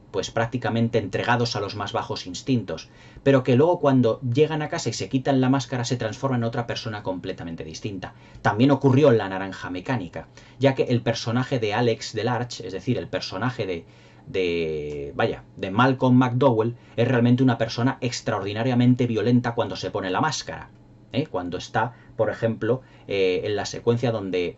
pues prácticamente entregados a los más bajos instintos, pero que luego cuando llegan a casa y se quitan la máscara se transforman en otra persona completamente distinta. También ocurrió en La Naranja Mecánica, ya que el personaje de Alex Delarge, es decir, el personaje de Malcolm McDowell, es realmente una persona extraordinariamente violenta cuando se pone la máscara. Cuando está, por ejemplo, en la secuencia donde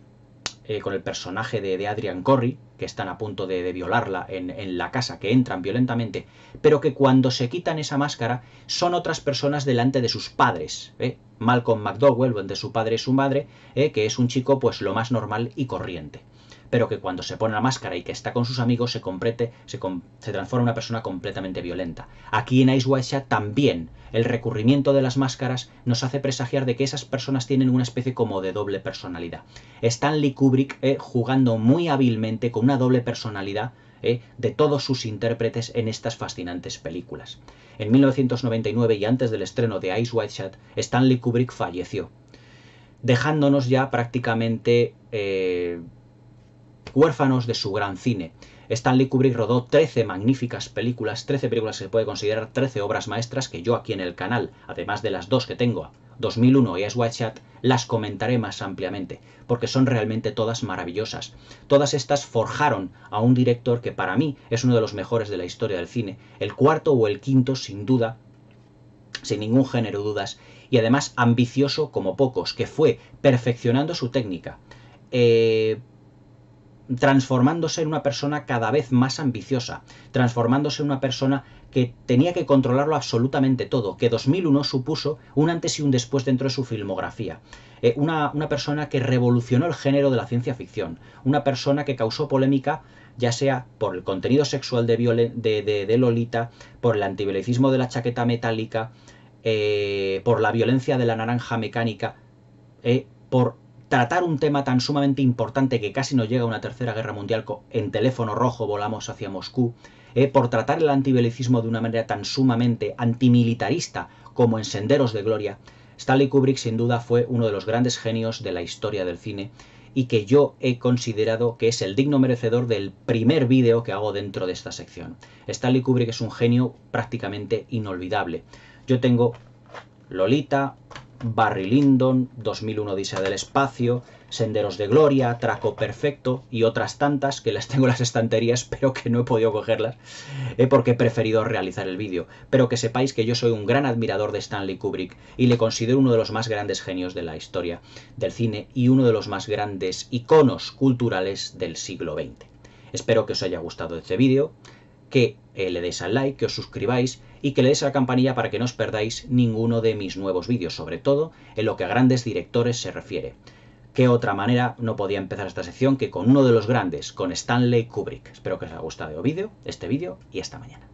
con el personaje de Adrian Corry, que están a punto de violarla en la casa, que entran violentamente, pero que cuando se quitan esa máscara son otras personas delante de sus padres. Malcolm McDowell, donde su padre es su madre, que es un chico pues lo más normal y corriente, pero que cuando se pone la máscara y que está con sus amigos se transforma en una persona completamente violenta. Aquí en Eyes Wide Shut también el recurrimiento de las máscaras nos hace presagiar de que esas personas tienen una especie como de doble personalidad. Stanley Kubrick jugando muy hábilmente con una doble personalidad de todos sus intérpretes en estas fascinantes películas. En 1999 y antes del estreno de Eyes Wide Shut, Stanley Kubrick falleció, dejándonos ya prácticamente huérfanos de su gran cine. Stanley Kubrick rodó 13 magníficas películas, 13 películas que se puede considerar 13 obras maestras, que yo aquí en el canal, además de las 2 que tengo, 2001 y Eyes Wide Shut, las comentaré más ampliamente, porque son realmente todas maravillosas. Todas estas forjaron a un director que para mí es uno de los mejores de la historia del cine, el cuarto o el quinto sin duda, sin ningún género de dudas, y además ambicioso como pocos, que fue perfeccionando su técnica, transformándose en una persona cada vez más ambiciosa, transformándose en una persona que tenía que controlarlo absolutamente todo, que 2001 supuso un antes y un después dentro de su filmografía. Una persona que revolucionó el género de la ciencia ficción, una persona que causó polémica ya sea por el contenido sexual de Lolita, por el antibelicismo de la chaqueta metálica, por la violencia de La Naranja Mecánica, por tratar un tema tan sumamente importante que casi nos llega a una tercera guerra mundial. En Teléfono Rojo volamos hacia Moscú, por tratar el antibelicismo de una manera tan sumamente antimilitarista como en Senderos de Gloria. Stanley Kubrick sin duda fue uno de los grandes genios de la historia del cine y que yo he considerado que es el digno merecedor del primer vídeo que hago dentro de esta sección. Stanley Kubrick es un genio prácticamente inolvidable. Yo tengo Lolita, Barry Lyndon, 2001 Odisea del Espacio, Senderos de Gloria, Atraco Perfecto y otras tantas que las tengo en las estanterías pero que no he podido cogerlas porque he preferido realizar el vídeo. Pero que sepáis que yo soy un gran admirador de Stanley Kubrick y le considero uno de los más grandes genios de la historia del cine y uno de los más grandes iconos culturales del siglo XX. Espero que os haya gustado este vídeo, que le deis al like, que os suscribáis y que le deis a la campanilla para que no os perdáis ninguno de mis nuevos vídeos, sobre todo en lo que a grandes directores se refiere. ¿Qué otra manera no podía empezar esta sección que con uno de los grandes, con Stanley Kubrick? Espero que os haya gustado este vídeo y hasta mañana.